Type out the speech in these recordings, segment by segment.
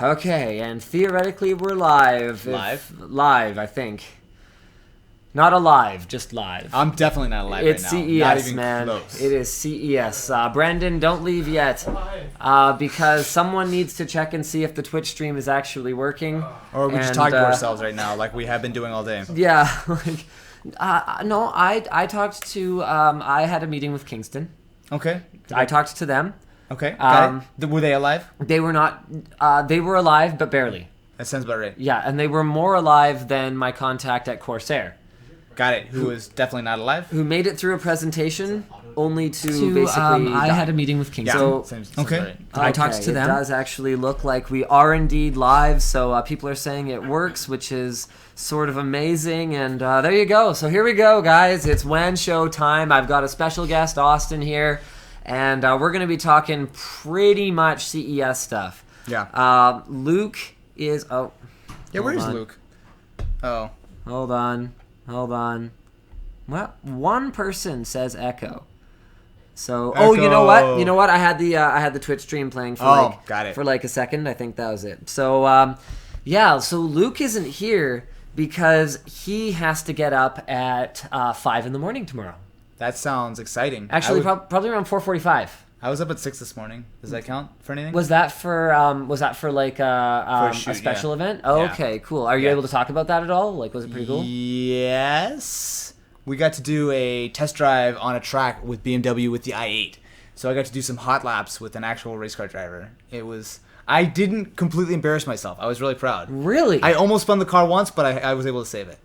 Okay, and theoretically we're live. Live, I think. Not alive, just live. I'm definitely not alive it's right now. CES, Not even man. close. It is CES. Brendan, don't leave yet, because someone needs to check and see if the Twitch stream is actually working. Or we just talk to ourselves right now, like we have been doing all day. Yeah, no, I talked to. I had a meeting with Kingston. Okay. I talked to them. Okay. Got it. Were they alive? They were not. They were alive, but barely. That sounds about right. Yeah, and they were more alive than my contact at Corsair. Got it. Who was definitely not alive? Who made it through a presentation only to basically I had a meeting with Kingston. Yeah. So, Okay. Okay. I talked to them. It does actually look like we are indeed live, so people are saying it works, which is sort of amazing, and there you go. So here we go, guys. It's Wan Show time. I've got a special guest, Austin, here, and we're going to be talking pretty much CES stuff. Yeah. Luke is... Oh. Yeah, where is on. Luke? Oh. Hold on. Well, one person says echo. So, oh, you know what? You know what? I had the Twitch stream playing for got it. for like a second. I think that was it. So, yeah. So Luke isn't here because he has to get up at 5 in the morning tomorrow. That sounds exciting. Actually, probably around 4:45. I was up at 6 this morning. Does that count for anything? Was that for like a shoot, special yeah. event? Oh, Yeah. okay, cool. Are you able to talk about that at all? Like, was it pretty cool? Yes. We got to do a test drive on a track with BMW with the i8. So I got to do some hot laps with an actual race car driver. I didn't completely embarrass myself. I was really proud. Really? I almost spun the car once, but I was able to save it.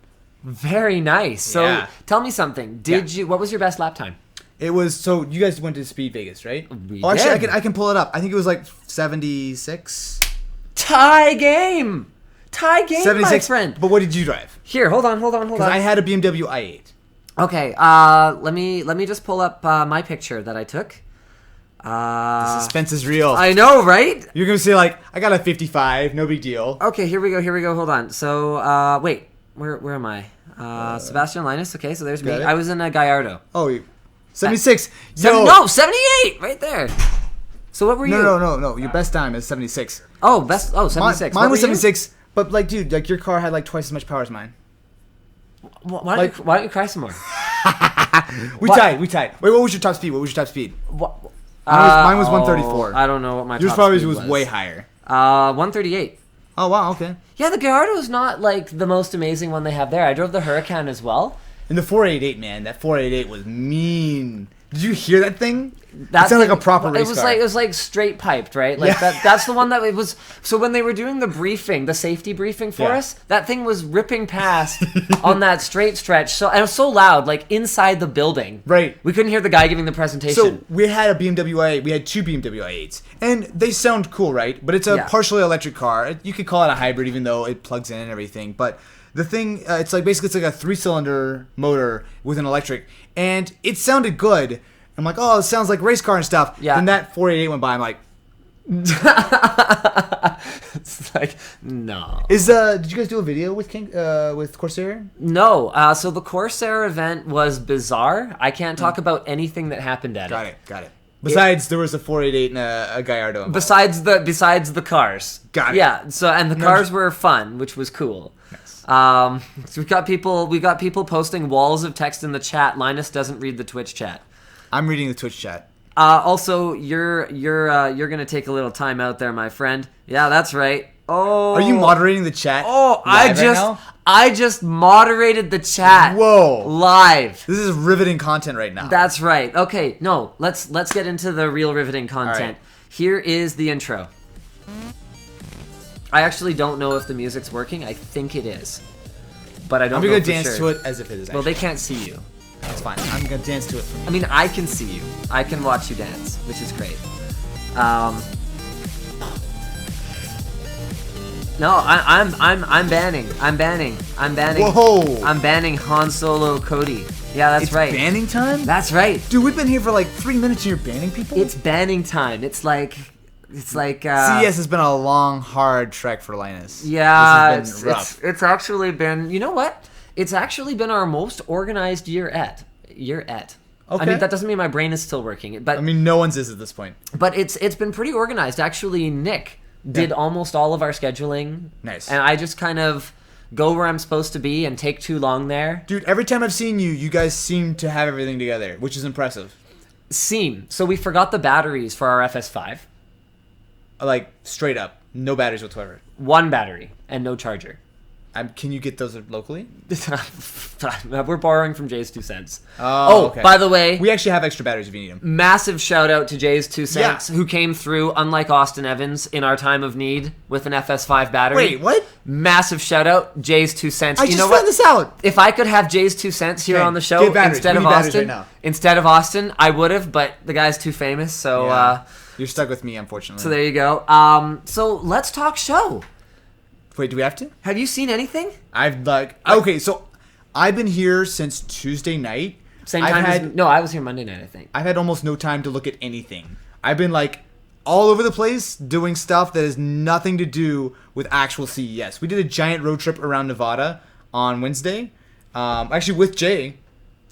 Very nice. So Yeah. tell me something. What was your best lap time? It was, so you guys went to Speed Vegas, right? We Actually, did. I can pull it up. I think it was like 76. Tie game, my friend. But what did you drive? Here, hold on. Because I had a BMW i8. Okay, let me just pull up my picture that I took. The suspense is real. I know, right? You're going to say, like, I got a 55, no big deal. Okay, here we go. Hold on. So, wait, where am I? Sebastian Linus. Okay, so there's me. Got it. I was in a Gallardo. Oh, 76. No, 78, right there. So what were you? No. Your best time is 76. Oh, 76. Mine What was were you? 76, but, like, dude, like, your car had, like, twice as much power as mine. Why don't you cry some more? We tied. Wait, what was your top speed? What? Mine was 134. I don't know what my Yours top probably speed was way higher. 138. Oh, wow, okay. Yeah, the Gallardo's not like the most amazing one they have there. I drove the Huracan as well. And the 488, man, that 488 was mean. Did you hear that thing? That it sounded thing- like a proper race car. It was like straight piped, right? Like Yeah. that's the one that it was. So when they were doing the safety briefing for Yeah. us, that thing was ripping past on that straight stretch. So and it was so loud, like inside the building. Right. We couldn't hear the guy giving the presentation. So we had a BMW i8. We had two BMW i8s, and they sound cool, right? But it's a partially electric car. You could call it a hybrid, even though it plugs in and everything. But the thing, it's like basically it's like a 3-cylinder motor with an electric, and it sounded good. I'm like, oh, it sounds like race car and stuff. Yeah. Then that 488 went by. I'm like, it's like no. did you guys do a video with with Corsair? No. So the Corsair event was bizarre. I can't talk about anything that happened at it. Got it. Besides, there was a 488 and a Gallardo involved. Besides the cars. Got it. Yeah. So and the cars were fun, which was cool. Nice. So we got people posting walls of text in the chat. Linus doesn't read the Twitch chat. I'm reading the Twitch chat. Also, you're gonna take a little time out there, my friend. Yeah, that's right. Oh, Are you moderating the chat? Oh, live right now? I just moderated the chat. Whoa. Live. This is riveting content right now. That's right. Okay, no, let's get into the real riveting content. All right. Here is the intro. I actually don't know if the music's working. I think it is, but I don't. I'm know gonna for dance sure. to it as if it is. Well, they can't see you. That's fine. I'm gonna dance to it. I mean, I can see you. I can watch you dance, which is great. No, I'm banning. Whoa! I'm banning Han Solo Cody. Yeah, that's it's right. banning time? That's right. Dude, we've been here for like 3 minutes and you're banning people? It's banning time. It's like CES has been a long, hard trek for Linus. Yeah, this has been rough. it's actually been. You know what? It's actually been our most organized year at. Okay. I mean, that doesn't mean my brain is still working, but I mean, no one's is at this point. but it's been pretty organized. Actually, Nick did almost all of our scheduling. Nice. And I just kind of go where I'm supposed to be and take too long there. Dude, every time I've seen you, you guys seem to have everything together, which is impressive. So we forgot the batteries for our FS5. Like, straight up. No batteries whatsoever. One battery and no charger. Can you get those locally? We're borrowing from Jay's 2 cents. Okay. By the way, we actually have extra batteries if you need them. Massive shout out to Jay's 2 cents, who came through, unlike Austin Evans, in our time of need with an FS5 battery. Wait, what? Massive shout out, Jay's 2 cents. I just found this out. If I could have Jay's 2 cents here on the show instead of Austin, I would have. But the guy's too famous, so you're stuck with me, unfortunately. So there you go. So let's talk show. Wait, do we have to? Have you seen anything? So I've been here since Tuesday night. Same time No, I was here Monday night, I think. I've had almost no time to look at anything. I've been like all over the place doing stuff that has nothing to do with actual CES. We did a giant road trip around Nevada on Wednesday. Actually with Jay.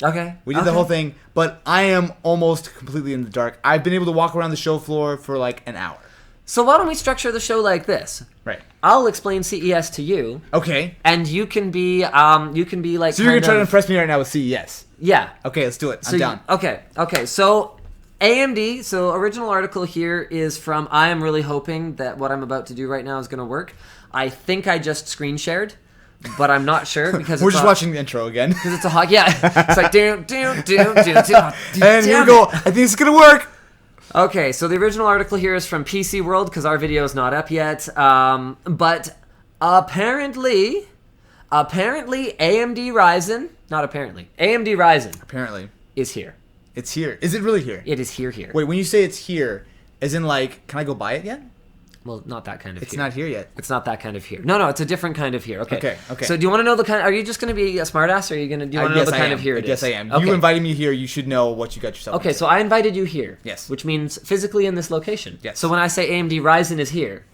Okay. We did the whole thing, but I am almost completely in the dark. I've been able to walk around the show floor for like an hour. So why don't we structure the show like this? Right. I'll explain CES to you. Okay. And you can be like. So you're gonna try to impress me right now with CES? Yeah. Okay, let's do it. I'm down. Okay. So AMD. So original article here is from. I am really hoping that what I'm about to do right now is gonna work. I think I just screen shared, but I'm not sure because we're just watching the intro again. Because it's a hot. Yeah. It's like do. And here we go. I think it's gonna work. Okay, so the original article here is from PC World because our video is not up yet. But apparently AMD RYZEN, not apparently, AMD RYZEN apparently is here. It's here. Is it really here? It is here. Wait, when you say it's here, as in like, can I go buy it yet? Well, not that kind of It's here. not here yet. It's not that kind of here. No, it's a different kind of here. Okay. Okay. So do you want to know the kind? Are you just going to be a smartass, or are you going to? Do you want to know the kind of here it is? Yes, I am. Okay. You invited me here. You should know what you got yourself. Okay, into. so I invited you here. Yes. Which means physically in this location. Yes. So when I say AMD RYZEN is here.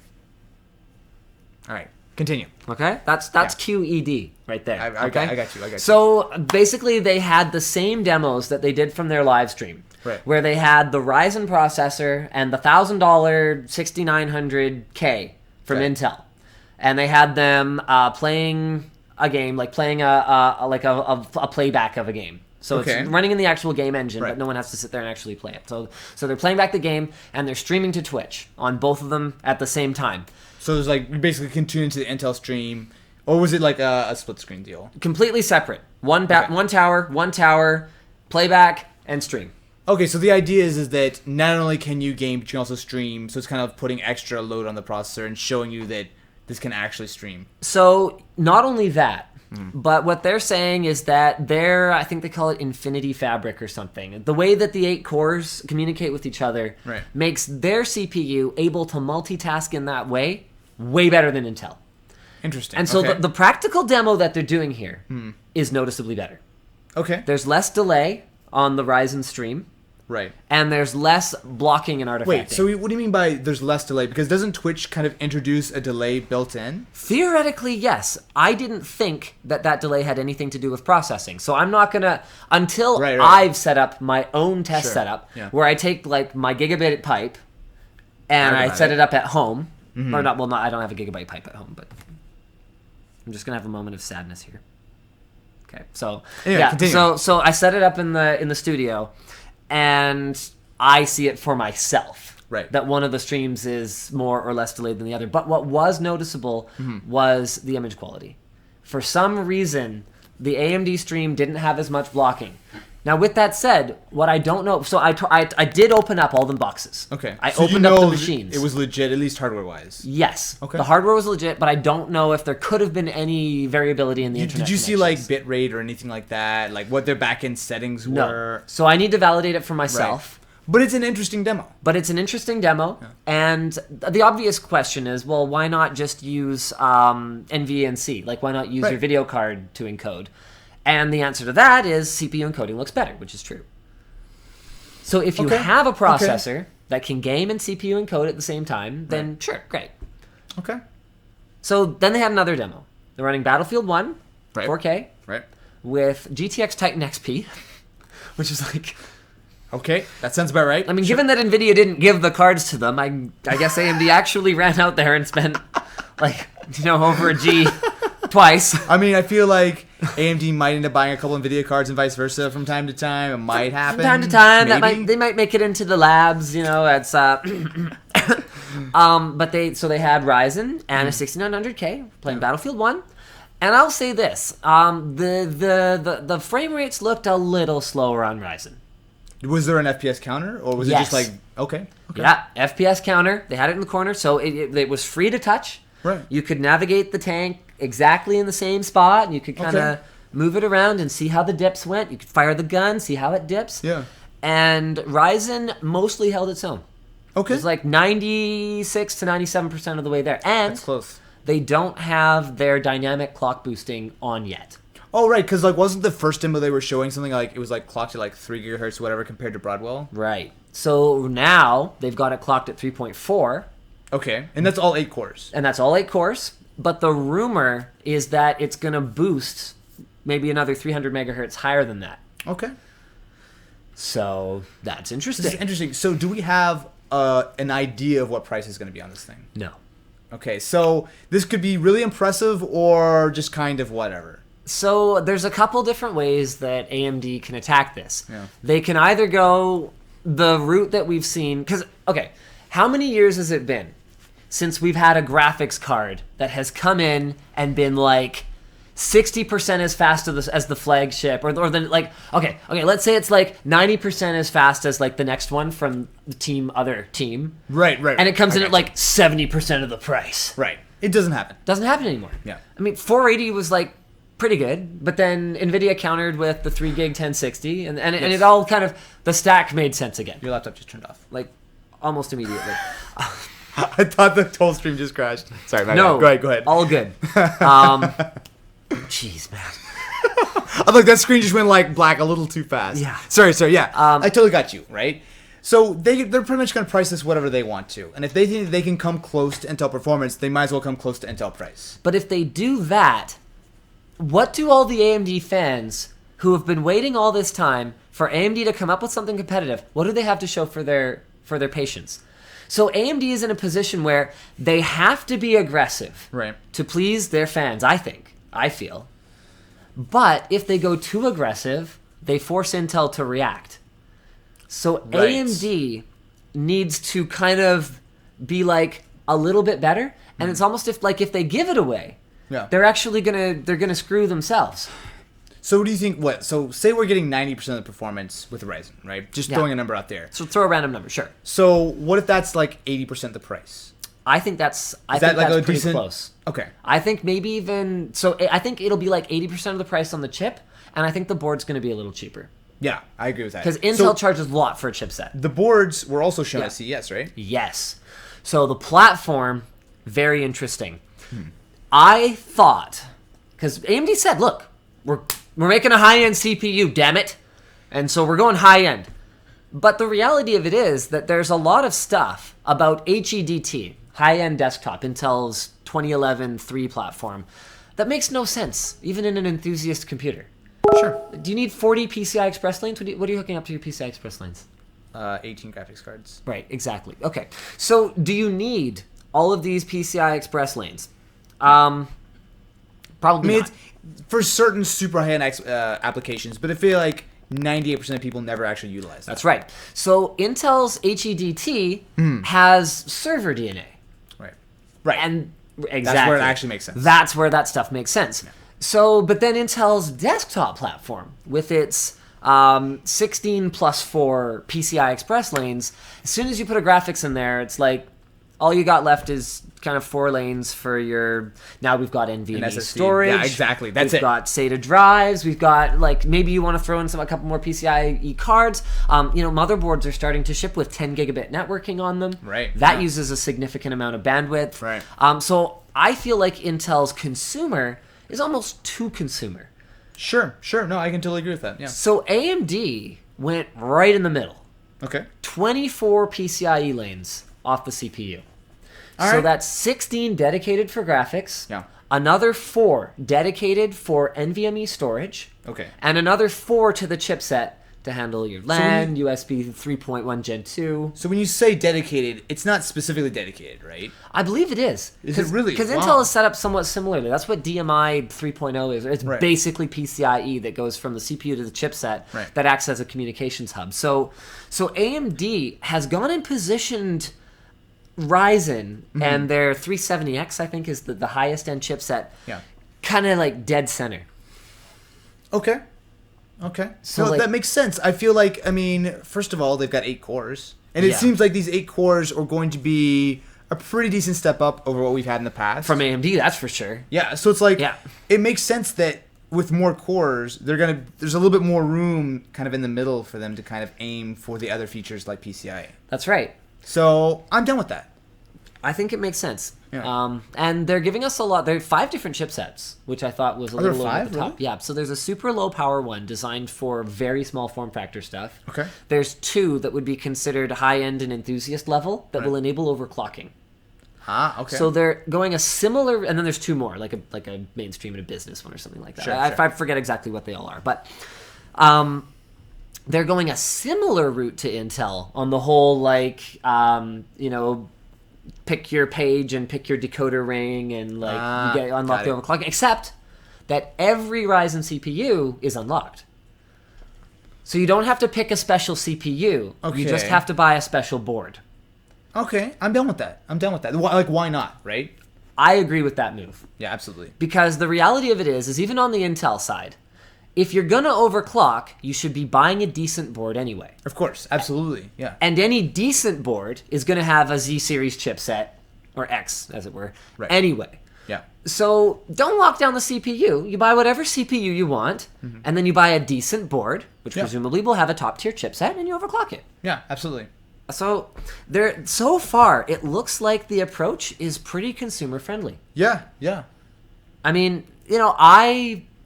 All right. Continue. Okay, that's QED right there. I got you. So basically, they had the same demos that they did from their live stream, right? Where they had the Ryzen processor and the $1,000 6900K from Intel, and they had them playing a game, like playing a playback of a game. So it's running in the actual game engine, but no one has to sit there and actually play it. So they're playing back the game and they're streaming to Twitch on both of them at the same time. So there's like, you basically can tune into the Intel stream, or was it like a split screen deal? Completely separate. One tower, playback and stream. Okay, so the idea is that not only can you game, but you can also stream. So it's kind of putting extra load on the processor and showing you that this can actually stream. So not only that, but what they're saying is that I think they call it Infinity Fabric or something. The way that the 8 cores communicate with each other makes their CPU able to multitask in that way better than Intel. Interesting. And so the practical demo that they're doing here is noticeably better. Okay. There's less delay on the Ryzen stream. Right. And there's less blocking and artifacting. Wait, so what do you mean by there's less delay? Because doesn't Twitch kind of introduce a delay built in? Theoretically, yes. I didn't think that delay had anything to do with processing. So I'm not going to, until I've set up my own test setup, where I take like my gigabit pipe and I set it up at home. Or not, I don't have a gigabyte pipe at home, but I'm just going to have a moment of sadness here. Okay, so continue. so I set it up in the studio, and I see it for myself. Right. That one of the streams is more or less delayed than the other. But what was noticeable was the image quality. For some reason, the AMD stream didn't have as much blocking. Now, with that said, what I don't know... So I did open up all the boxes. Okay. I opened up the machines. It was legit, at least hardware-wise. Yes. Okay. The hardware was legit, but I don't know if there could have been any variability in the internet Did you see, like, bitrate or anything like that? Like, what their back-end settings were? No. So I need to validate it for myself. Right. But it's an interesting demo. Yeah. And the obvious question is, well, why not just use NVENC? Like, why not use your video card to encode? And the answer to that is CPU encoding looks better, which is true. So if you have a processor that can game and CPU encode at the same time, then sure, great. Okay. So then they had another demo. They're running Battlefield 1, 4K, right, with GTX Titan XP, which is like... Okay, that sounds about right. I mean, given that NVIDIA didn't give the cards to them, I guess AMD actually ran out there and spent, like, over a G twice. I mean, I feel like AMD might end up buying a couple NVIDIA cards and vice versa from time to time. It might happen. From time to time, maybe. they might make it into the labs. It's but they had Ryzen and a 6900K playing Battlefield 1. And I'll say this: the frame rates looked a little slower on Ryzen. Was there an FPS counter, or was it just like okay? Yeah, FPS counter. They had it in the corner, so it was free to touch. Right. You could navigate the tank exactly in the same spot, and you could kind of move it around and see how the dips went. You could fire the gun, see how it dips. Yeah. And Ryzen mostly held its own. Okay. It was like 96 to 97% of the way there, and that's close. They don't have their dynamic clock boosting on yet. Oh, right, because wasn't the first demo they were showing something like it was clocked at 3 gigahertz, whatever, compared to Broadwell? Right. So now they've got it clocked at 3.4. Okay, and that's all 8 cores. And that's all 8 cores. But the rumor is that it's going to boost maybe another 300 megahertz higher than that. Okay. So that's interesting. This is interesting. So do we have an idea of what price is going to be on this thing? No. Okay, so this could be really impressive or just kind of whatever. So there's a couple different ways that AMD can attack this. Yeah. They can either go the route that we've seen, because, okay, how many years has it been since we've had a graphics card that has come in and been 60% as fast as the flagship, or then okay, let's say it's 90% as fast as the next one from the other team. Right. And it comes in at 70% of the price. Right. It doesn't happen. Doesn't happen anymore. Yeah. I mean, 480 was pretty good, but then NVIDIA countered with the 3 gig 1060, and it all kind of, the stack made sense again. Your laptop just turned off. Almost immediately. I thought the whole stream just crashed. Sorry, my no, bad. Go ahead. All good. Jeez, man. That screen just went black a little too fast. Yeah. Sorry, yeah. I totally got you, right? So they're pretty much going to price this whatever they want to. And if they think they can come close to Intel performance, they might as well come close to Intel price. But if they do that, what do all the AMD fans who have been waiting all this time for AMD to come up with something competitive, what do they have to show for their patience? So AMD is in a position where they have to be aggressive to please their fans, I feel. But if they go too aggressive, they force Intel to react. So AMD needs to kind of be a little bit better, and it's almost if they give it away, they're actually gonna screw themselves. So what do you think? So say we're getting 90% of the performance with Ryzen, right? Just throwing a number out there. So throw a random number, sure. So what if that's 80% the price? I think that's pretty close. Okay. I think maybe even so. I think it'll be 80% of the price on the chip, and I think the board's going to be a little cheaper. Yeah, I agree with that. Because Intel charges a lot for a chipset. The boards were also shown at CES, right? Yes. So the platform, very interesting. I thought, because AMD said, look, we're making a high-end CPU, damn it. And so we're going high-end. But the reality of it is that there's a lot of stuff about HEDT, high-end desktop, Intel's 2011 3 platform, that makes no sense, even in an enthusiast computer. Sure. Do you need 40 PCI Express lanes? What are you hooking up to your PCI Express lanes? 18 graphics cards. Right, exactly. Okay. So do you need all of these PCI Express lanes? Probably not. For certain super high-end applications, but I feel 98% of people never actually utilize that. That's right. So Intel's HEDT has server DNA. Right. And exactly. That's where it actually makes sense. That's where that stuff makes sense. Yeah. So, but then Intel's desktop platform with its 16 plus 4 PCI Express lanes, as soon as you put a graphics in there, it's all you got left is kind of 4 lanes for your. Now we've got NVMe storage. Yeah, exactly. We've got SATA drives. We've got maybe you want to throw in a couple more PCIe cards. Motherboards are starting to ship with 10 gigabit networking on them. Right. That uses a significant amount of bandwidth. Right. So I feel like Intel's consumer is almost too consumer. Sure. No, I can totally agree with that. Yeah. So AMD went right in the middle. Okay. 24 PCIe lanes off the CPU. All so right. that's 16 dedicated for graphics. Yeah. Another 4 dedicated for NVMe storage. Okay. And another 4 to the chipset to handle your LAN, USB 3.1 Gen 2. So when you say dedicated, it's not specifically dedicated, right? I believe it is. Is it really? Because Intel is set up somewhat similarly. That's what DMI 3.0 is. It's basically PCIe that goes from the CPU to the chipset that acts as a communications hub. So AMD has gone and positioned Ryzen and their 370X, I think, is the highest end chipset, kind of like dead center. Okay. So like, that makes sense. I feel like, first of all, they've got 8 cores. And it seems like these 8 cores are going to be a pretty decent step up over what we've had in the past. From AMD, that's for sure. Yeah, so it's like, it makes sense that with more cores, there's a little bit more room kind of in the middle for them to kind of aim for the other features like PCIe. That's right. So I'm done with that. I think it makes sense. Yeah. And they're giving us a lot. There are 5 different chipsets, which I thought was a little over the top. Really? Yeah. So there's a super low power one designed for very small form factor stuff. Okay. There's 2 that would be considered high end and enthusiast level that will enable overclocking. Ah, okay. So they're going a similar, and then there's 2 more, like a mainstream and a business one or something like that. Sure. I forget exactly what they all are, but they're going a similar route to Intel on the whole, pick your page and pick your decoder ring and you get unlock the overclocking, except that every Ryzen CPU is unlocked. So you don't have to pick a special CPU. Okay. You just have to buy a special board. Okay, I'm done with that. Why not, right? I agree with that move. Yeah, absolutely. Because the reality of it is even on the Intel side, if you're going to overclock, you should be buying a decent board anyway. Of course, absolutely, yeah. And any decent board is going to have a Z-series chipset, or X, as it were, anyway. Yeah. So don't lock down the CPU. You buy whatever CPU you want, and then you buy a decent board, which presumably will have a top-tier chipset, and you overclock it. Yeah, absolutely. So so far, it looks like the approach is pretty consumer-friendly. Yeah. I mean,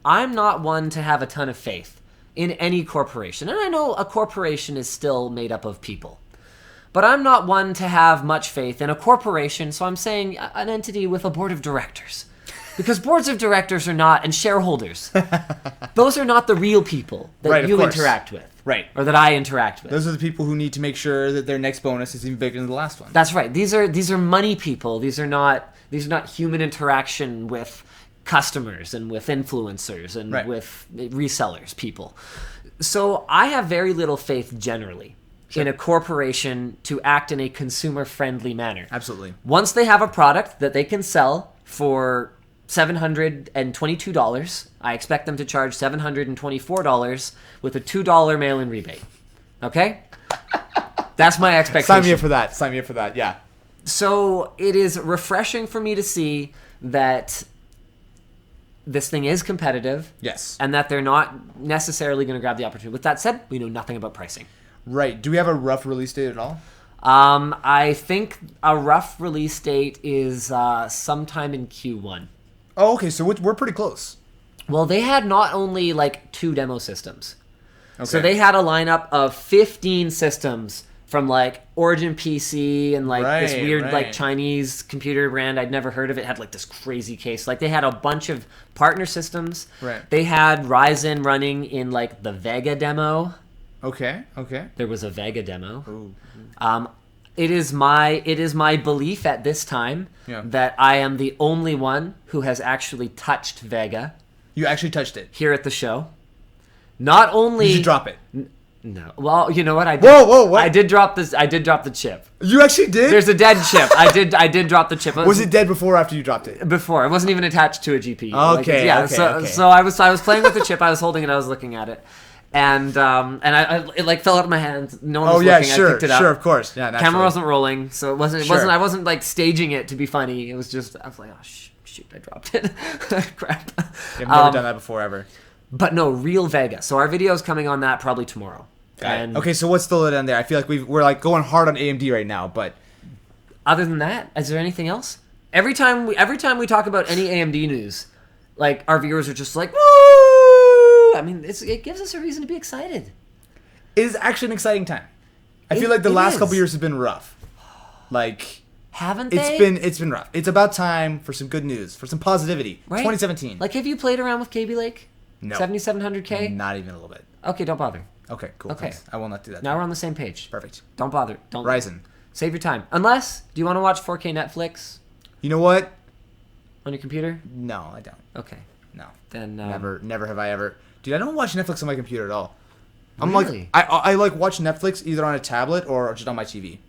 I'm not one to have a ton of faith in any corporation. And I know a corporation is still made up of people. But I'm not one to have much faith in a corporation, so I'm saying an entity with a board of directors. Because boards of directors are not, and shareholders, those are not the real people that you interact with. Right. Or that I interact with. Those are the people who need to make sure that their next bonus is even bigger than the last one. That's right. These are money people. These are not human interaction with customers and with influencers and with resellers, people. So I have very little faith generally in a corporation to act in a consumer-friendly manner. Absolutely. Once they have a product that they can sell for $722, I expect them to charge $724 with a $2 mail-in rebate. Okay? That's my expectation. Sign me up for that. Yeah. So it is refreshing for me to see that this thing is competitive. Yes. And that they're not necessarily going to grab the opportunity. With that said, we know nothing about pricing. Right. Do we have a rough release date at all? I think a rough release date is sometime in Q1. Oh, okay. So we're pretty close. Well, they had not only 2 demo systems. Okay. So they had a lineup of 15 systems from Origin PC and this weird Chinese computer brand I'd never heard of. It had this crazy case. They had a bunch of partner systems. Right. They had Ryzen running in the VEGA demo. Okay. There was a VEGA demo. Ooh. It is my belief at this time that I am the only one who has actually touched VEGA. You actually touched it here at the show. Not only did you drop it. No. Well, you know what? I did. Whoa! What? I did drop this. I did drop the chip. You actually did? There's a dead chip. I did drop the chip. Was it dead before or after you dropped it? Before. It wasn't even attached to a GPU. Okay. Okay. So I was playing with the chip. I was holding it. I was looking at it. And it fell out of my hands. No one was looking. Sure, I picked it up. Sure, of course. Yeah, naturally. Camera wasn't rolling, so it wasn't. I wasn't staging it to be funny. It was just. I was like, oh shoot, I dropped it. Crap. I've never done that before ever. But no, real VEGA. So our video is coming on that probably tomorrow. Okay, so what's the lowdown there? I feel like we're going hard on AMD right now, but other than that, is there anything else? Every time we talk about any AMD news, our viewers are just like, woo! I mean, it gives us a reason to be excited. It is actually an exciting time. I feel like the last couple years have been rough. Haven't they? It's been rough. It's about time for some good news, for some positivity. Right? 2017. Have you played around with Kaby Lake? No. 7700K? Not even a little bit. Okay, don't bother. Okay, cool. Okay. Thanks. I will not do that. Now we're on the same page. Perfect. Don't bother. Don't. Ryzen. Save your time. Unless, do you want to watch 4K Netflix You know what? on your computer? No, I don't. Okay. No. Then Never have I ever. Dude, I don't watch Netflix on my computer at all. I'm Really? like, I like watch Netflix either on a tablet or just on my TV.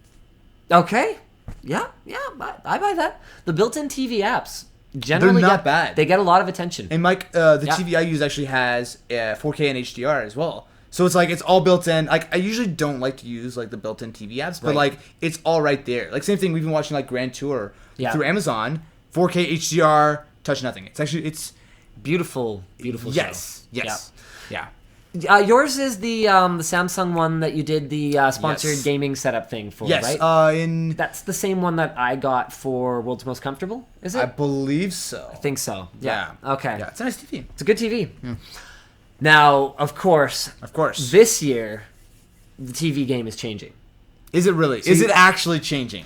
Okay. Yeah, I buy that. The built-in TV apps generally They're not bad. They get a lot of attention. And Mike, the TV I use actually has 4K and HDR as well. So it's like it's all built in. Like I usually don't like to use like the built-in TV apps, but like it's all right there. Like same thing. We've been watching like Grand Tour through Amazon, 4K HDR, touch nothing. It's beautiful yes, show. yes, yeah. Yours is the Samsung one that you did the sponsored gaming setup thing for, yes, right? That's the same one that I got for World's Most Comfortable, is it? I believe so. I think so. Yeah. Okay. Yeah, it's a nice TV. It's a good TV. Now, of course, this year, the TV game is changing. Is it really? Is it actually changing?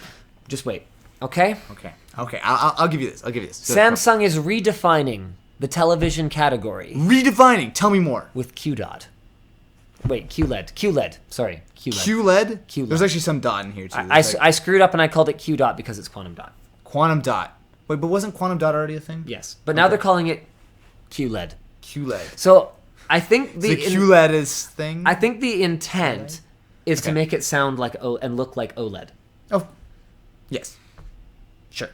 Just wait. Okay? Okay. I'll give you this. Samsung is redefining the television category. Redefining. Tell me more. With QDOT. Wait, QLED. Sorry, QLED? QLED. There's actually some dot in here, too. I screwed up and I called it QDOT because it's quantum dot. Quantum dot. Wait, but wasn't quantum dot already a thing? Yes. But now they're calling it QLED. QLED. So I think the QLED is thing? I think the intent is to make it sound like and look like OLED. Oh, yes. Sure.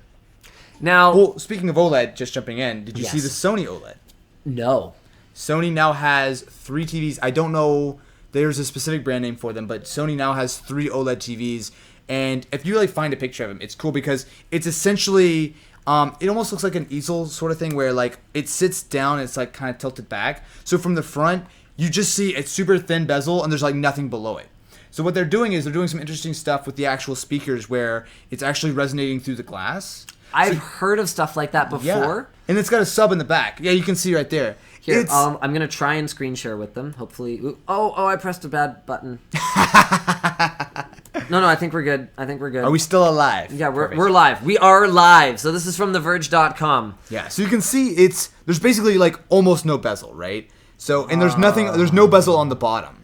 Now, well, speaking of OLED, just jumping in, did you see the Sony OLED? No. Sony now has 3 TVs. I don't know, there's a specific brand name for them, but Sony now has 3 OLED TVs. And if you like find a picture of them, it's cool because it's essentially, it almost looks like an easel sort of thing where like it sits down, it's like kind of tilted back. So from the front, you just see it's super thin bezel and there's like nothing below it. So what they're doing is they're doing some interesting stuff with the actual speakers where it's actually resonating through the glass. I've heard of stuff like that before. Yeah. And it's got a sub in the back. Yeah, you can see right there. Here, I'm going to try and screen share with them. Hopefully. Oh, I pressed a bad button. No, I think we're good. Are we still alive? Yeah, we're live. We are live. So this is from TheVerge.com. Yeah, so you can see there's basically like almost no bezel, right? So, and there's no bezel on the bottom.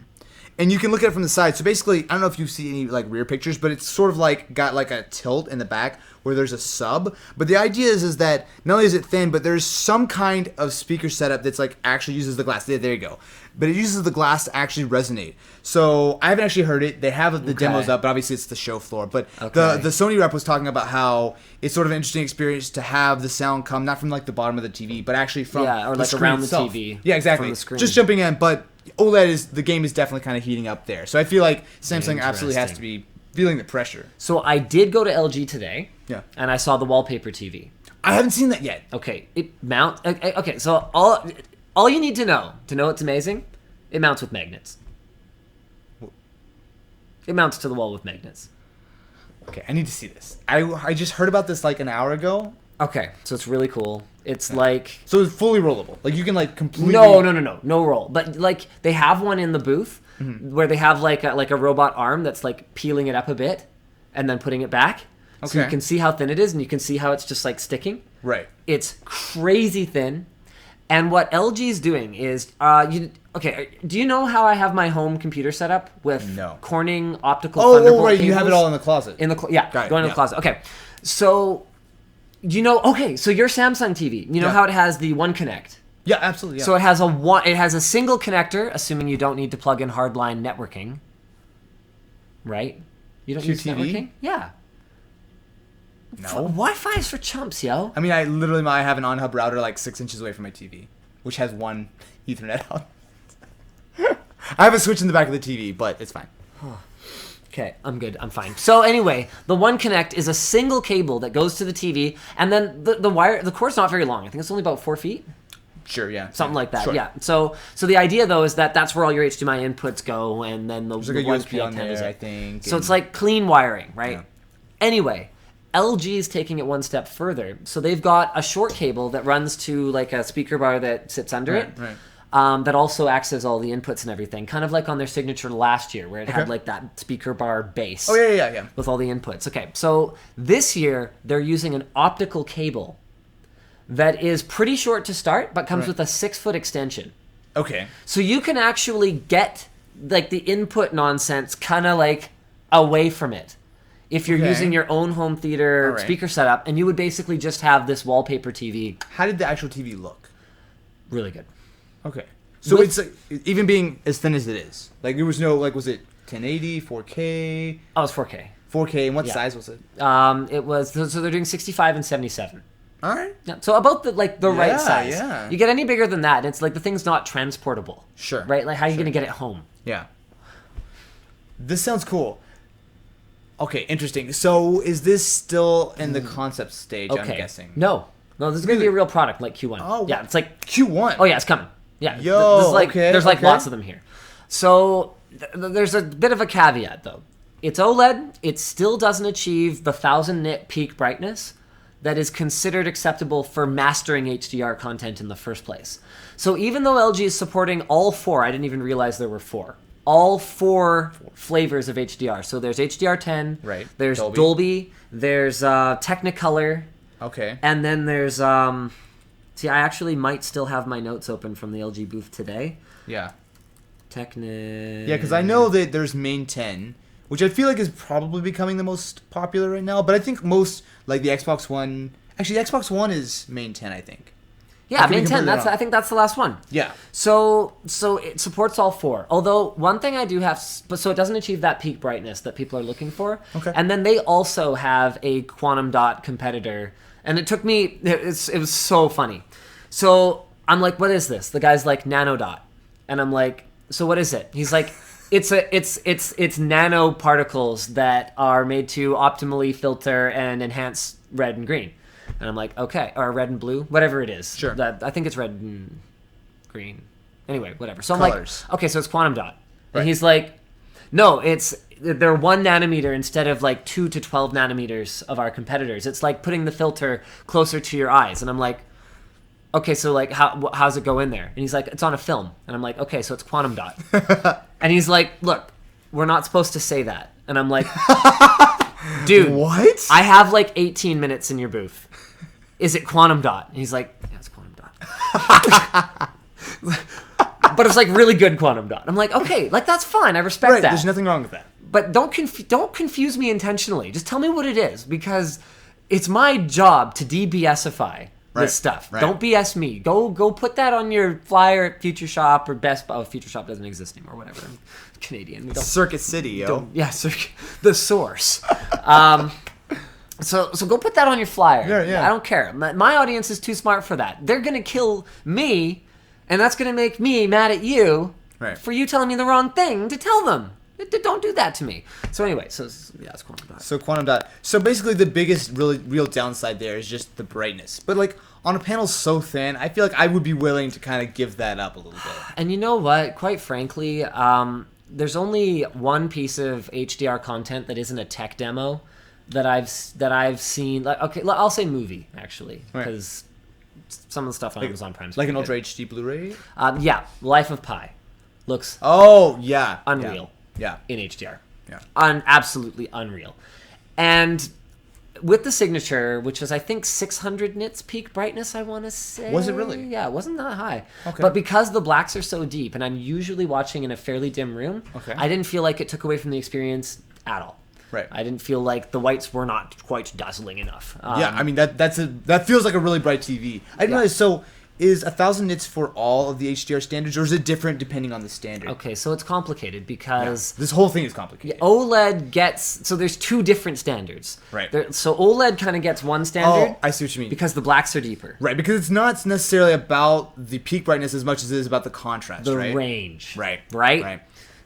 And you can look at it from the side. So basically, I don't know if you see any like rear pictures, but it's sort of like got like a tilt in the back where there's a sub. But the idea is that not only is it thin, but there's some kind of speaker setup that's like actually uses the glass. There you go. But it uses the glass to actually resonate. So I haven't actually heard it. They have the demos up, but obviously it's the show floor. But the Sony rep was talking about how it's sort of an interesting experience to have the sound come not from like the bottom of the TV, but actually from or the like screen around itself. the TV. Yeah, exactly. From the screen. Just jumping in, but the game is definitely kind of heating up there. So I feel like Samsung absolutely has to be feeling the pressure. So I did go to LG today. Yeah. And I saw the wallpaper TV. I haven't seen that yet. Okay. Okay, so all you need to know it's amazing, it mounts with magnets. It mounts to the wall with magnets. Okay, I need to see this. I just heard about this like an hour ago. Okay, so it's really cool. It's like... So it's fully rollable. Like you can like completely... No roll. But like they have one in the booth where they have like a robot arm that's like peeling it up a bit and then putting it back. Okay. So you can see how thin it is and you can see how it's just like sticking. Right. It's crazy thin. And what LG's doing is... do you know how I have my home computer set up with Corning optical Thunderbolt right. cables? You have it all in the closet. Going in the closet. Okay. So... so your Samsung TV, you know how it has the One Connect? Yeah, absolutely. Yeah. So it has a single connector, assuming you don't need to plug in hardline networking. Right? You don't use networking? Yeah. No. Wi-Fi is for chumps, yo. I mean, I have an on-hub router like 6 inches away from my TV, which has one Ethernet out. I have a switch in the back of the TV, but it's fine. Okay, I'm good. I'm fine. So anyway, the One Connect is a single cable that goes to the TV, and then the cord's not very long. I think it's only about 4 feet. Sure, yeah. Something like that, yeah. So the idea, though, is that's where all your HDMI inputs go, and then the One USB on Connect there, I think. So it's like clean wiring, right? Yeah. Anyway, LG is taking it one step further. So they've got a short cable that runs to like a speaker bar that sits under it. Right. That also acts as all the inputs and everything, kind of like on their signature last year, where it had like that speaker bar base. Oh, yeah. With all the inputs. Okay, so this year they're using an optical cable that is pretty short to start, but comes with a 6-foot extension. Okay. So you can actually get like the input nonsense kind of like away from it if you're using your own home theater speaker setup, and you would basically just have this wallpaper TV. How did the actual TV look? Really good. Okay. So it's like, even being as thin as it is, like there was no like, was it 1080, 4K? Oh, it's 4K. 4K, and what size was it? It was, so they're doing 65 and 77. All right. Yeah, so about the right size. Yeah. You get any bigger than that, and it's like the thing's not transportable. Sure. Right? Like how are you going to get it home? Yeah. This sounds cool. Okay, interesting. So is this still in the concept stage, I'm guessing? No, this is going to be a real product like Q1. Oh, yeah, it's like Q1. Oh yeah, it's coming. Yeah. Yo, this is like, okay, there's like lots of them here. So there's a bit of a caveat though. It's OLED. It still doesn't achieve the 1000 nit peak brightness that is considered acceptable for mastering HDR content in the first place. So even though LG is supporting all four, I didn't even realize there were four. All four flavors of HDR. So there's HDR10. Right. There's Dolby. There's Technicolor. Okay. And then there's see, I actually might still have my notes open from the LG booth today. Yeah. Yeah, because I know that there's Main 10, which I feel like is probably becoming the most popular right now. But I think most, like the Xbox One, actually the Xbox One is Main 10, I think. Yeah, Main 10. I think that's the last one. Yeah. So it supports all four. Although one thing I do have, so it doesn't achieve that peak brightness that people are looking for. Okay. And then they also have a quantum dot competitor, and it took me. It was so funny. So I'm like, what is this? The guy's like nano dot, and I'm like, so what is it? He's like, it's nanoparticles that are made to optimally filter and enhance red and green. And I'm like, okay, or red and blue, whatever it is. Sure. I think it's red and green. Anyway, whatever. So Colors. I'm like, okay, so it's quantum dot. Right. And he's like, no, they're 1 nanometer instead of like 2 to 12 nanometers of our competitors. It's like putting the filter closer to your eyes. And I'm like, okay, so like how's it go in there? And he's like, it's on a film. And I'm like, okay, so it's quantum dot. And he's like, look, we're not supposed to say that. And I'm like, dude, what? I have like 18 minutes in your booth. Is it quantum dot? And he's like, yeah, it's quantum dot. But it's like really good quantum dot. I'm like, okay, like that's fine. I respect that. There's nothing wrong with that. But don't confuse me intentionally. Just tell me what it is, because it's my job to DBSify this stuff. Right. Don't BS me. Go put that on your flyer at Future Shop or Best Buy. Oh, Future Shop doesn't exist anymore. Whatever. I'm Canadian. Circuit City, yo. Yeah, the source. So go put that on your flyer. Yeah. I don't care. My audience is too smart for that. They're gonna kill me, and that's gonna make me mad at you for you telling me the wrong thing to tell them. Don't do that to me. So anyway, it's quantum dot. So quantum dot. So basically, the biggest real downside there is just the brightness. But like on a panel so thin, I feel like I would be willing to kind of give that up a little bit. And you know what? Quite frankly, there's only one piece of HDR content that isn't a tech demo that I've seen. Like, okay, I'll say movie actually, because some of the stuff on Amazon Prime, like an Ultra HD Blu-ray. Yeah, Life of Pi looks unreal. Yeah. In HDR. Yeah. Absolutely unreal. And with the signature, which was I think 600 nits peak brightness, I want to say. Was it really? Yeah, it wasn't that high. Okay. But because the blacks are so deep, and I'm usually watching in a fairly dim room, I didn't feel like it took away from the experience at all. Right. I didn't feel like the whites were not quite dazzling enough. Yeah, I mean that feels like a really bright TV. I didn't realize. So is 1000 nits for all of the HDR standards, or is it different depending on the standard? Okay, so it's complicated because this whole thing is complicated. OLED there's two different standards. Right. So OLED kind of gets one standard. Oh, I see what you mean. Because the blacks are deeper. Right, because it's not necessarily about the peak brightness as much as it is about the contrast, the range. Right.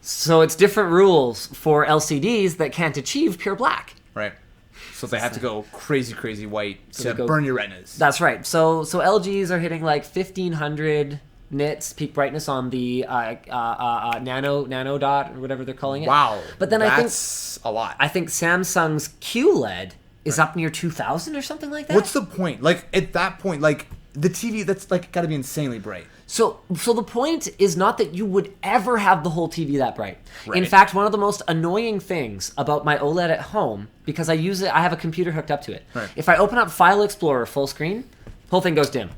So it's different rules for LCDs that can't achieve pure black. Right. So they have to go crazy white to burn your retinas. That's right. So LGs are hitting like 1500 nits peak brightness on the nano dot or whatever they're calling it. Wow. But then that's a lot. I think Samsung's QLED is up near 2000 or something like that. What's the point? Like at that point, like the TV that's like got to be insanely bright. So the point is not that you would ever have the whole TV that bright. Right. In fact, one of the most annoying things about my OLED at home, because I have a computer hooked up to it. Right. If I open up File Explorer full screen, whole thing goes dim.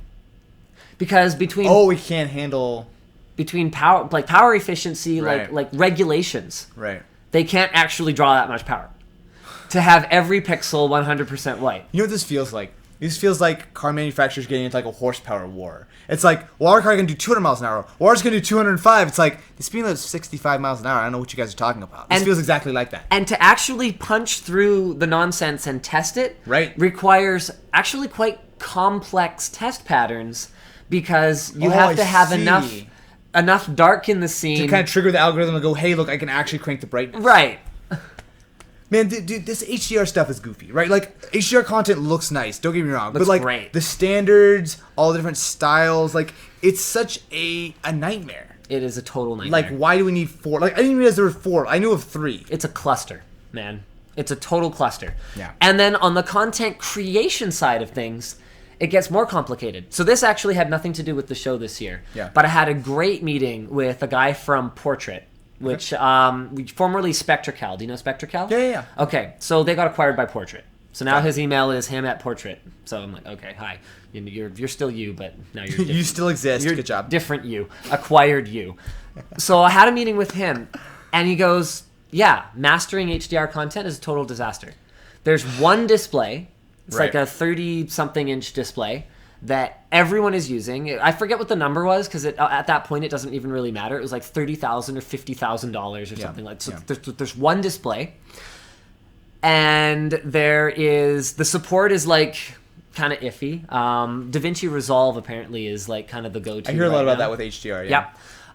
Because between it can't handle. between power efficiency, Right. like regulations. Right. They can't actually draw that much power to have every pixel 100% white. You know what this feels like? This feels like car manufacturers getting into like a horsepower war. It's like, well, our car can do 200 miles an hour. Well, ours can do 205. It's like, the speed limit's 65 miles an hour. I don't know what you guys are talking about. This feels exactly like that. And to actually punch through the nonsense and test it requires actually quite complex test patterns, because you have to have enough dark in the scene to kind of trigger the algorithm and go, hey, look, I can actually crank the brightness. Right. Man, dude, this HDR stuff is goofy, right? Like, HDR content looks nice, don't get me wrong. Looks but, like, great. the standards, all the different styles, like, it's such a nightmare. It is a total nightmare. Like, why do we need 4? Like, I didn't even realize there were 4. I knew of 3. It's a cluster, man. It's a total cluster. Yeah. And then on the content creation side of things, it gets more complicated. So this actually had nothing to do with the show this year. Yeah. But I had a great meeting with a guy from Portrait, which formerly Spectracal. Do you know Spectracal? Yeah. Okay, so they got acquired by Portrait. So now his email is him@Portrait. So I'm like, okay, hi. You're still you, but now you're different. You still exist. You're good job. Different you. Acquired you. So I had a meeting with him, and he goes, yeah, mastering HDR content is a total disaster. There's one display. It's like a 30-something inch display that everyone is using. I forget what the number was, because at that point it doesn't even really matter. It was like $30,000 or $50,000 or something like that. So there's one display, and the support is like kind of iffy. DaVinci Resolve apparently is like kind of the go-to. I hear a lot about that with HDR. Yeah.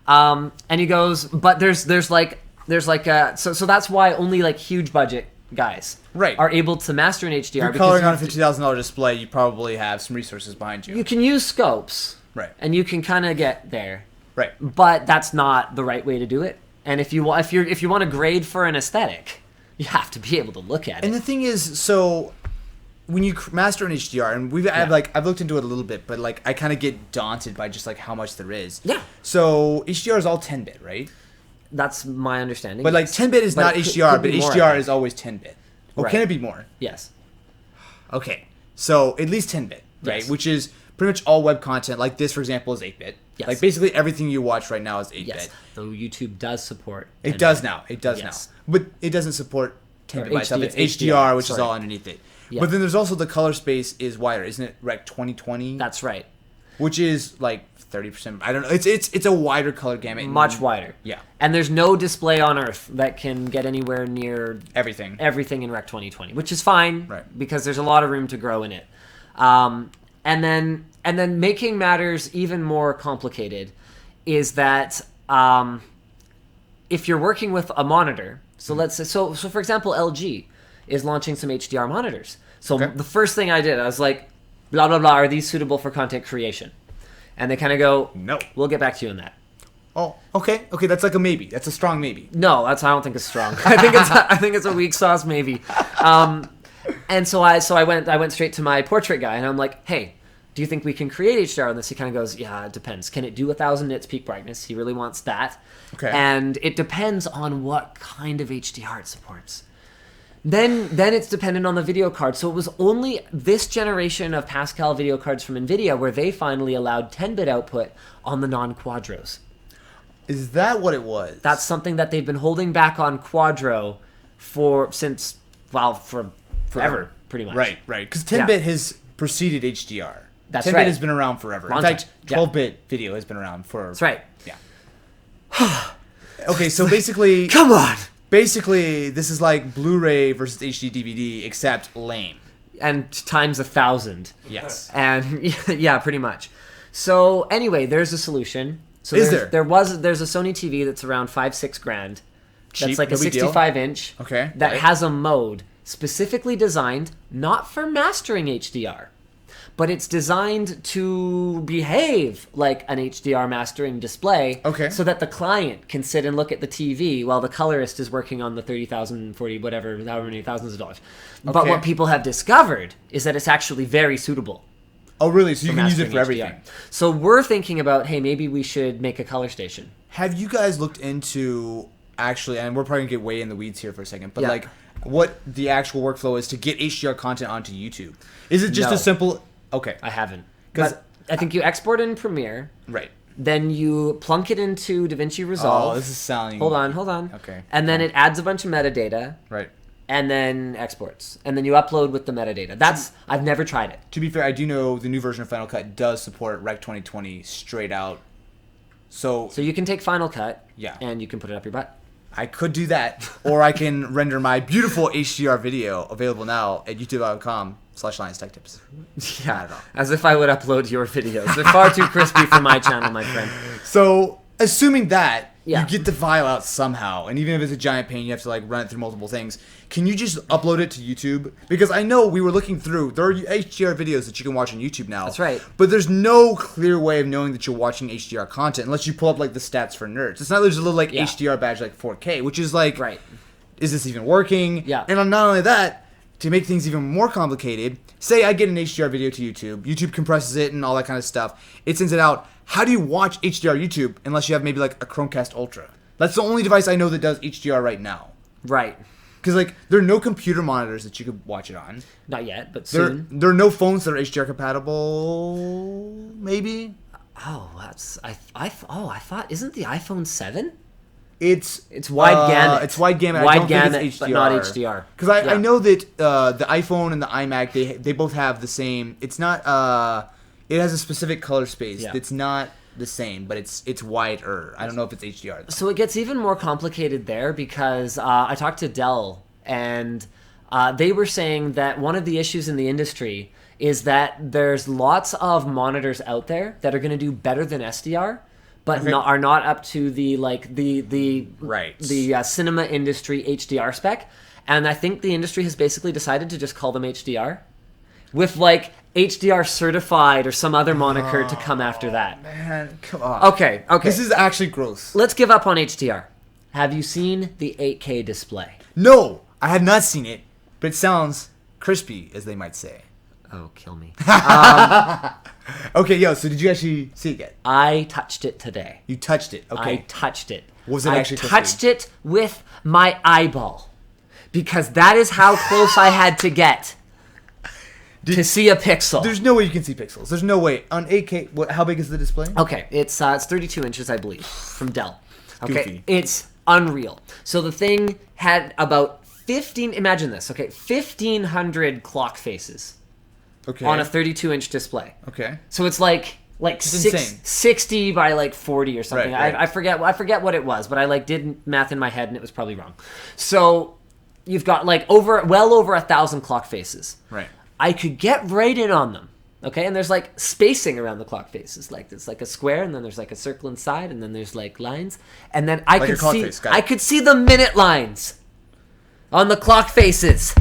Yep. And he goes, but there's so that's why only like huge budget guys are able to master an HDR. If you're coloring on a $50,000 display, you probably have some resources behind you. You can use scopes, right? And you can kind of get there, right? But that's not the right way to do it. And if you want to grade for an aesthetic, you have to be able to look at it. And the thing is, so when you master an HDR, and I've looked into it a little bit, but like I kind of get daunted by just like how much there is. Yeah. So HDR is all 10-bit, right? That's my understanding. But like 10-bit is not HDR, but HDR is always 10-bit. Oh, right. Can it be more? Yes. Okay. So at least 10-bit, right? Yes. Which is pretty much all web content. Like this, for example, is 8-bit. Yes. Like basically everything you watch right now is 8-bit. Yes. Though YouTube does support 10-bit. It does now. It does now. But it doesn't support 10-bit by itself. It's HDR, which is all underneath it. Yeah. But then there's also the color space is wider, isn't it? Rec 2020. That's right. Which is like 30%. I don't know. It's a wider color gamut. Much wider. Yeah. And there's no display on Earth that can get anywhere near everything in Rec 2020, which is fine, right? Because there's a lot of room to grow in it. And then making matters even more complicated is that if you're working with a monitor, so let's say so for example, LG is launching some HDR monitors. So the first thing I did, I was like, blah blah blah, are these suitable for content creation? And they kind of go, no, we'll get back to you on that. Oh, okay. That's like a maybe. That's a strong maybe. No, I don't think it's strong. I think it's a weak sauce maybe. And so I went straight to my Portrait guy, and I'm like, hey, do you think we can create HDR on this? He kind of goes, yeah, it depends. Can it do 1,000 nits peak brightness? He really wants that. Okay. And it depends on what kind of HDR it supports. Then it's dependent on the video card. So it was only this generation of Pascal video cards from NVIDIA where they finally allowed 10-bit output on the non-Quadros. Is that what it was? That's something that they've been holding back on Quadro for forever, pretty much. Right. Because 10-bit has preceded HDR. That's 10-bit right. has been around forever. In fact, 12-bit video has been around for... That's right. Yeah. Okay, so basically... Come on! Basically, this is like Blu-ray versus HD DVD, except lame. And times 1,000. Yes. And yeah, pretty much. So anyway, there's a solution. So there's a Sony TV that's around $5-6 Cheap, that's like a no big deal. 65-inch. Okay. That has a mode specifically designed not for mastering HDR, but it's designed to behave like an HDR mastering display. Okay. So that the client can sit and look at the TV while the colorist is working on the 30,000, 40, whatever, however many thousands of dollars. Okay. But what people have discovered is that it's actually very suitable. Oh, really? So you can use it for everything. So we're thinking about, hey, maybe we should make a color station. Have you guys looked into actually, and we're probably going to get way in the weeds here for a second, but like what the actual workflow is to get HDR content onto YouTube? Is it just a simple... Okay. I haven't. Because I think you export in Premiere. Right. Then you plunk it into DaVinci Resolve. Oh, this is sounding... Hold on. Okay. And then it adds a bunch of metadata. Right. And then exports. And then you upload with the metadata. I've never tried it. To be fair, I do know the new version of Final Cut does support Rec 2020 straight out. So you can take Final Cut. Yeah. And you can put it up your butt. I could do that. Or I can render my beautiful HDR video available now at youtube.com/LionsTechTips. Yeah. As if I would upload your videos. They're far too crispy for my channel, my friend. So, assuming that Yeah. you get the file out somehow, and even if it's a giant pain, you have to like run it through multiple things. Can you just upload it to YouTube? Because I know we were looking through, there are HDR videos that you can watch on YouTube now. That's right. But there's no clear way of knowing that you're watching HDR content unless you pull up like the stats for nerds. It's not there's a little like HDR badge like 4K, which is like, right. Is this even working? Yeah. And not only that, to make things even more complicated, say I get an HDR video to YouTube, YouTube compresses it and all that kind of stuff, it sends it out. How do you watch HDR YouTube unless you have maybe like a Chromecast Ultra? That's the only device I know that does HDR right now. Right. Because like there are no computer monitors that you could watch it on. Not yet, but soon. There are no phones that are HDR compatible. Maybe. Oh, I thought isn't the iPhone 7? It's wide gamut. It's wide gamut. Wide I don't gamut, think it's HDR. but not HDR. Because I know that the iPhone and the iMac they both have the same. It's not. It has a specific color space. Yeah. It's not the same, but it's wider. I don't know if it's HDR though. So it gets even more complicated there because I talked to Dell and they were saying that one of the issues in the industry is that there's lots of monitors out there that are going to do better than SDR, but are not up to the cinema industry HDR spec. And I think the industry has basically decided to just call them HDR, with like HDR certified or some other moniker to come after that. Man, come on. Okay. This is actually gross. Let's give up on HDR. Have you seen the 8K display? No, I have not seen it, but it sounds crispy, as they might say. Oh, kill me. Okay, so did you actually see it yet? I touched it today. You touched it, okay. I touched it. Was it actually crispy? I touched it with my eyeball. Because that is how close I had to get to see a pixel. There's no way you can see pixels. There's no way. On 8K, how big is the display? Okay, it's 32 inches, I believe, from Dell. Okay, Goofy. It's unreal. So the thing had about 1,500 clock faces on a 32-inch display. Okay. So it's like insane. 60 by like 40 or something. Right. I forget what it was, but I like did math in my head and it was probably wrong. So you've got like well over 1,000 clock faces. Right. I could get right in on them. Okay, and there's like spacing around the clock faces. Like there's like a square, and then there's like a circle inside, and then there's like lines, and then I could see the minute lines on the clock faces.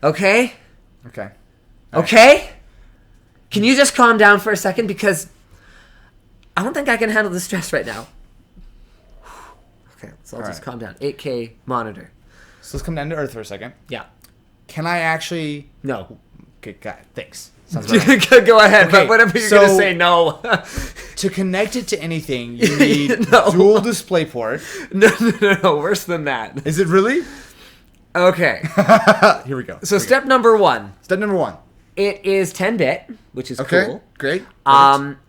Okay. Okay. Okay. Can you just calm down for a second, because I don't think I can handle the stress right now. Okay, so I'll just calm down. 8K monitor. So let's come down to earth for a second. Yeah. Can I actually? No. Okay, got it. Thanks. Go ahead, but whatever you're gonna say, no. To connect it to anything, you need dual display port. No, worse than that. Is it really? Okay. Here we go. So step number one. Step number one. It is 10-bit, which is cool. Great.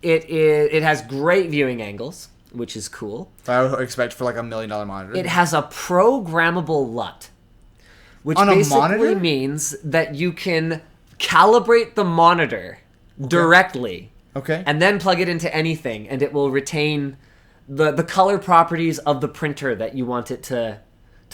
It has great viewing angles, which is cool. I would expect for like $1 million monitor. It has a programmable LUT, which on basically means that you can calibrate the monitor directly. Okay. And then plug it into anything, and it will retain the color properties of the printer that you want it to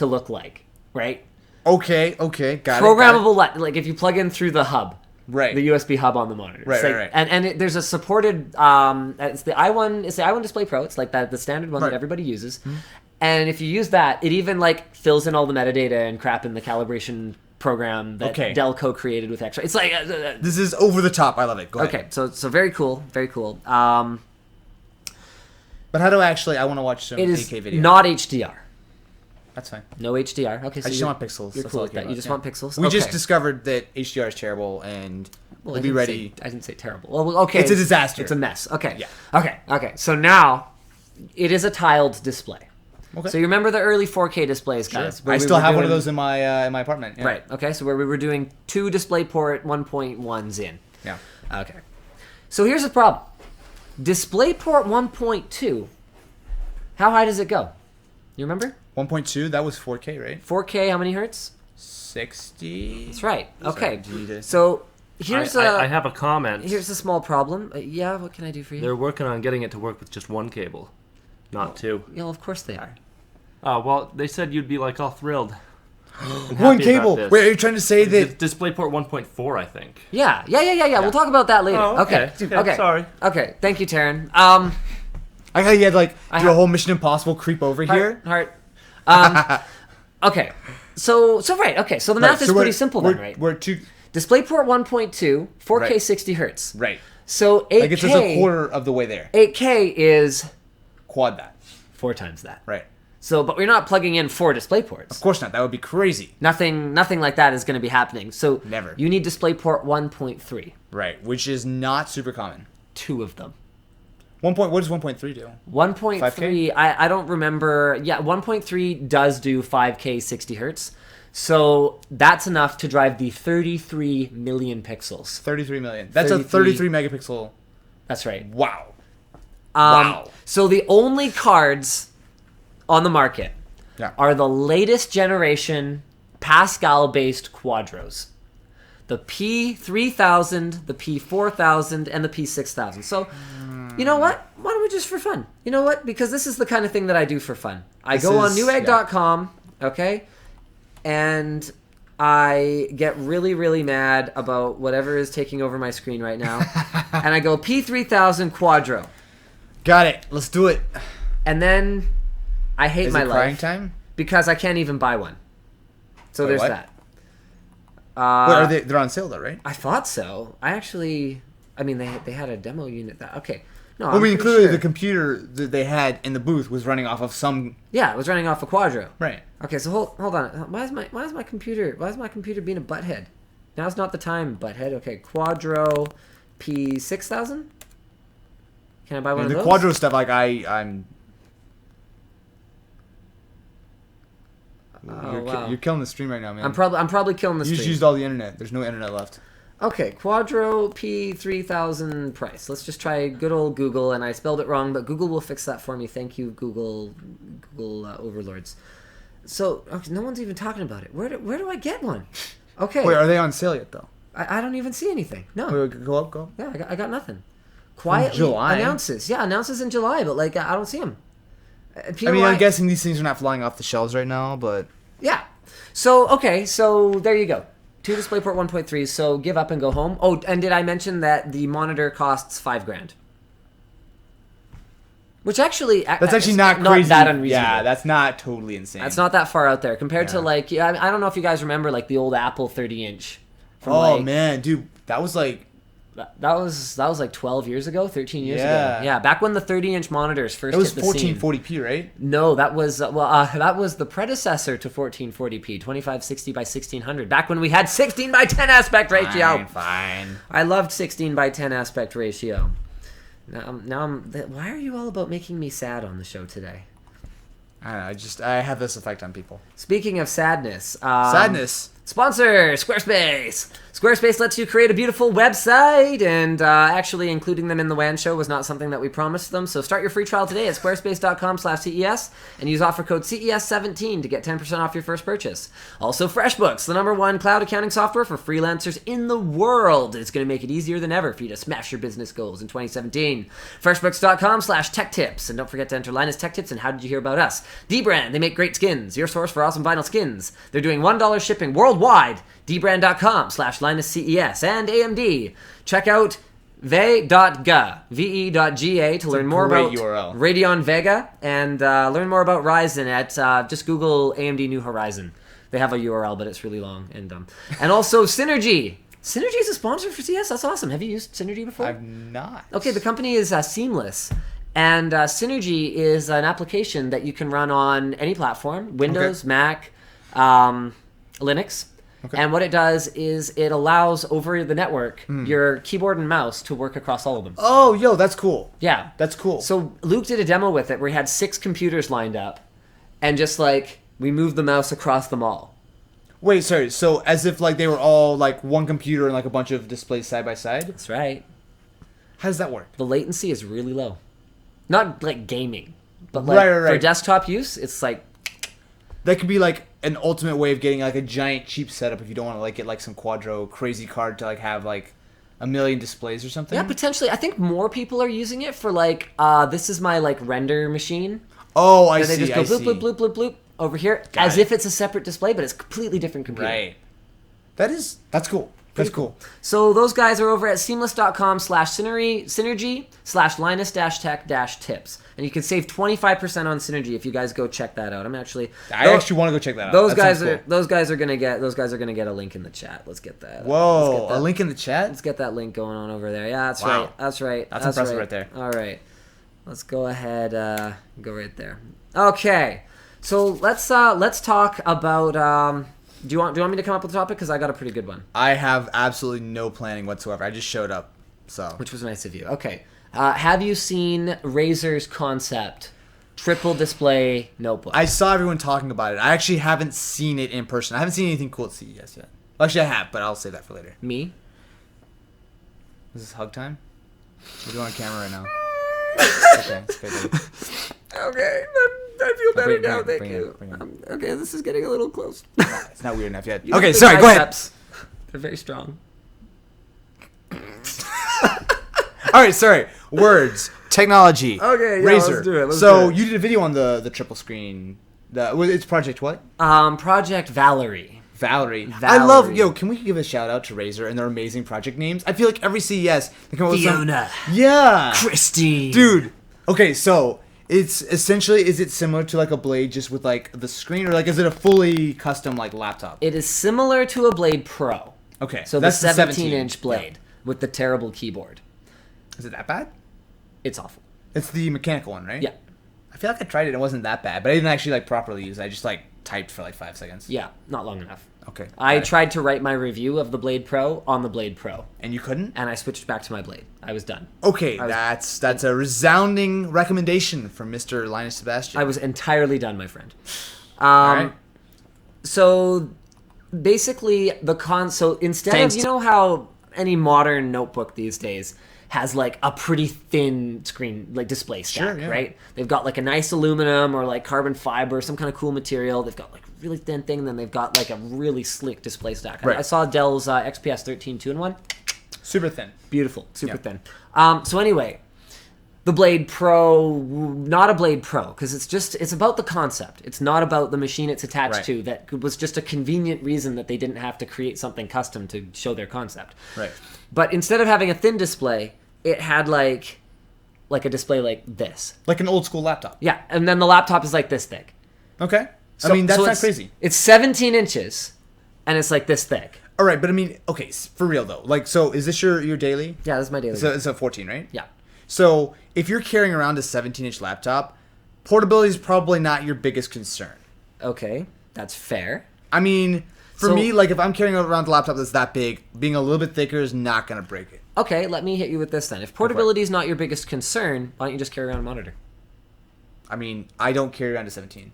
look like, right? Okay, got it. Programmable LUT, like if you plug in through the hub. Right. The USB hub on the monitor. Right. And there's a supported it's the i1 Display Pro. It's like the standard one that everybody uses. Mm-hmm. And if you use that, it even like fills in all the metadata and crap in the calibration program that Dell co-created with X-Ray. It's like this is over the top. I love it. Go ahead. Okay, so very cool. But how do I want to watch some 8K video? It is not HDR. That's fine. No HDR. Okay, so I just want pixels. You're cool with that. You just want pixels? We just discovered that HDR is terrible, and we'll be ready. I didn't say terrible. Well, okay. It's a disaster. It's a mess. Okay. Yeah. Okay. So now, it is a tiled display. Okay. So you remember the early 4K displays, guys? Sure. I still have one of those in my apartment. Yeah. Right. Okay. So where we were doing 2 DisplayPort 1.1s in. Yeah. Okay. So here's the problem. DisplayPort 1.2. How high does it go? You remember? 1.2. That was 4K, right? 4K. How many hertz? 60. That's right. Okay. Sorry, So here's I have a comment. Here's a small problem. Yeah. What can I do for you? They're working on getting it to work with just one cable, not two. Yeah, of course they are. Oh, well, they said you'd be like all thrilled. One cable. Wait, are you trying to say that DisplayPort 1.4? I think. Yeah. We'll talk about that later. Oh, okay. Okay. Sorry. Okay. Thank you, Taryn. I how you had like do a whole Mission Impossible creep over here? Heart. Okay. So right. Okay. So the math is pretty simple then, right? We're two. DisplayPort 1.2, 4K Right. 60 hertz. Right. So 8K. Like it's just a quarter of the way there. 8K is Quad that. 4 times that. Right. So, but we're not plugging in 4 DisplayPorts. Of course not. That would be crazy. Nothing like that is going to be happening. So Never. You need DisplayPort 1.3. Right. Which is not super common. 2 of them. What does 1.3 do? 1.3, 5K? I don't remember. Yeah, 1.3 does do 5K 60 hertz. So that's enough to drive the 33 million pixels. 33 million. That's a 33 megapixel. That's right. Wow. Wow. So the only cards on the market Yeah. are the latest generation Pascal-based Quadros. The P3000, the P4000, and the P6000. So, you know what? Why don't we just for fun? You know what? Because this is the kind of thing that I do for fun. I go on newegg.com, okay? And I get really, really mad about whatever is taking over my screen right now. And I go P3000 Quadro. Got it. Let's do it. And then I hate my Is it crying life time? because I can't even buy one. So Wait, there's what? that. Wait, are they're on sale though, right? I thought so. I mean, they had a demo unit that. Okay. No, I mean, I'm pretty clearly sure. the computer that they had in the booth was running off of some. Yeah, it was running off a Quadro. Right. Okay, so hold on. Why is my computer being a butthead? Now's not the time, butthead. Okay, Quadro P6000. Can I buy one The of those? Quadro stuff, like I'm. wow. You're killing the stream right now, man. I'm probably killing the You just stream. used all the internet. There's no internet left. Okay, Quadro P3000 price. Let's just try good old Google, and I spelled it wrong, but Google will fix that for me. Thank you, Google overlords. So okay, no one's even talking about it. Where do I get one? Okay. Wait, are they on sale yet though? I don't even see anything. No. Wait, go up, go. Yeah, I got nothing. Quietly July? announces. Yeah, announces in July, but like I don't see them. I mean, I'm guessing these things are not flying off the shelves right now, but Yeah. So okay, so there you go. 2 DisplayPort 1.3. So give up and go home. Oh, and did I mention that the monitor costs $5,000? Which actually that's actually not crazy. That unreasonable. Yeah, that's not totally insane. That's not that far out there compared to Yeah. like I don't know if you guys remember like the old Apple 30-inch. Oh man, dude, that was like that was like 12 years ago, 13 years Yeah. ago. Yeah, back when the 30-inch monitors first it was hit the scene. 1440p, right? No, that was that was the predecessor to 1440p, 2560 by 1600. Back when we had 16 by 10 aspect ratio. Fine. I loved 16 by 10 aspect ratio. Now why are you all about making me sad on the show today? I don't know. I have this effect on people. Speaking of sadness, Sadness. Sponsor, Squarespace. Squarespace lets you create a beautiful website, and actually including them in the Wan Show was not something that we promised them. So start your free trial today at squarespace.com/CES and use offer code CES17 to get 10% off your first purchase. Also, FreshBooks, the #1 cloud accounting software for freelancers in the world. It's going to make it easier than ever for you to smash your business goals in 2017. FreshBooks.com/tech-tips. And don't forget to enter Linus Tech Tips and How Did You Hear About Us? D-Brand, they make great skins. Your source for awesome vinyl skins. They're doing $1 shipping worldwide. dbrand.com/LinusCES. And AMD. Check out VEGA to learn more about URL. Radeon Vega and learn more about Ryzen at just Google AMD New Horizon. They have a URL, but it's really long and dumb. And also Synergy. Synergy is a sponsor for CS. That's awesome. Have you used Synergy before? I've not. Okay, the company is Seamless. And Synergy is an application that you can run on any platform, Windows, Mac, Linux. Okay. And what it does is it allows over the network your keyboard and mouse to work across all of them. Oh, yo, that's cool. Yeah. That's cool. So Luke did a demo with it where he had 6 computers lined up and just like we moved the mouse across them all. Wait, sorry. So as if like they were all like one computer and like a bunch of displays side by side? That's right. How does that work? The latency is really low. Not like gaming, but like Right. for desktop use, it's like That could be like an ultimate way of getting like a giant cheap setup if you don't want to like get like some Quadro crazy card to like have like a million displays or something. yeah, potentially. I think more people are using it for like this is my like render machine. Oh, I And see. they just go bloop bloop bloop bloop bloop over here as if it's a separate display, but it's a completely different computer. Right. That's cool. That's cool. So those guys are over at seamless.com/synergy/Linus-Tech-tips. And you can save 25% on Synergy if you guys go check that out. I actually want to go check that out. Those That guys are gonna get a link in the chat. Let's get that. Whoa, a link in the chat? Let's get that link going on over there. Yeah, that's Wow. right. That's right. That's impressive right there. All right. Let's go ahead go right there. Okay. So let's talk about do you want me to come up with a topic, cuz I got a pretty good one. I have absolutely no planning whatsoever. I just showed up. So, Which was nice of you. Okay. Have you seen Razer's concept triple display notebook? I saw everyone talking about it. I actually haven't seen it in person. I haven't seen anything cool at CES yet. Well, actually, I have, but I'll save that for later. Me? Is this hug time? We're doing on camera right now. Okay, it's good. Okay. I feel better now. Thank bring you. it. Okay, this is getting a little close. It's not weird enough yet. You Okay, got sorry, big go ahead. biceps. They're very strong. All right, sorry. Words, technology. Okay, yeah, Razer. let's do it, let's So do it. you did a video on the triple screen. It's Project what? Project Valerie. Valerie. I Valerie. love. Can we give a shout out to Razer and their amazing project names? I feel like every CES they come up with Fiona. Yeah. Christy. Dude. Okay, so it's essentially, is it similar to like a Blade just with like the screen, or like is it a fully custom like laptop? It is similar to a Blade Pro. Okay, So that's the the 17-inch 17. blade with the terrible keyboard. Is it that bad? It's awful. It's the mechanical one, right? Yeah. I feel like I tried it and it wasn't that bad, but I didn't actually like properly use it. I just like typed for like 5 seconds. Yeah, not long enough. Okay. I got it. tried to write my review of the Blade Pro on the Blade Pro, And you couldn't? and I switched back to my Blade. I was done. Okay, I was- that's a resounding recommendation from Mr. Linus Sebastian. I was entirely done, my friend. Alright. So basically, so instead Thanks. of, you know how any modern notebook these days has like a pretty thin screen, like display stack, Sure, yeah. right? They've got like a nice aluminum or like carbon fiber, some kind of cool material. They've got like a really thin thing, and then they've got like a really slick display stack. Right. I saw Dell's XPS 13 2-in-1. super thin. Beautiful, super Yeah. thin. So anyway, the Blade Pro, not a Blade Pro, because it's about the concept. It's not about the machine it's attached Right. to. That was just a convenient reason that they didn't have to create something custom to show their concept. Right. But instead of having a thin display, it had like a display like this. Like an old school laptop. Yeah, and then the laptop is like this thick. Okay. I mean, that's not it's- crazy. It's 17 inches, and it's like this thick. All right, but I mean, okay, for real though. Like, so is this your daily? Yeah, this is my daily. So it's a 14, right? Yeah. So if you're carrying around a 17-inch laptop, portability is probably not your biggest concern. Okay, that's fair. I mean, for So- me, like if I'm carrying around a laptop that's that big, being a little bit thicker is not gonna break it. Okay, let me hit you with this then. If portability is not your biggest concern, why don't you just carry around a monitor? I mean, I don't carry around a 17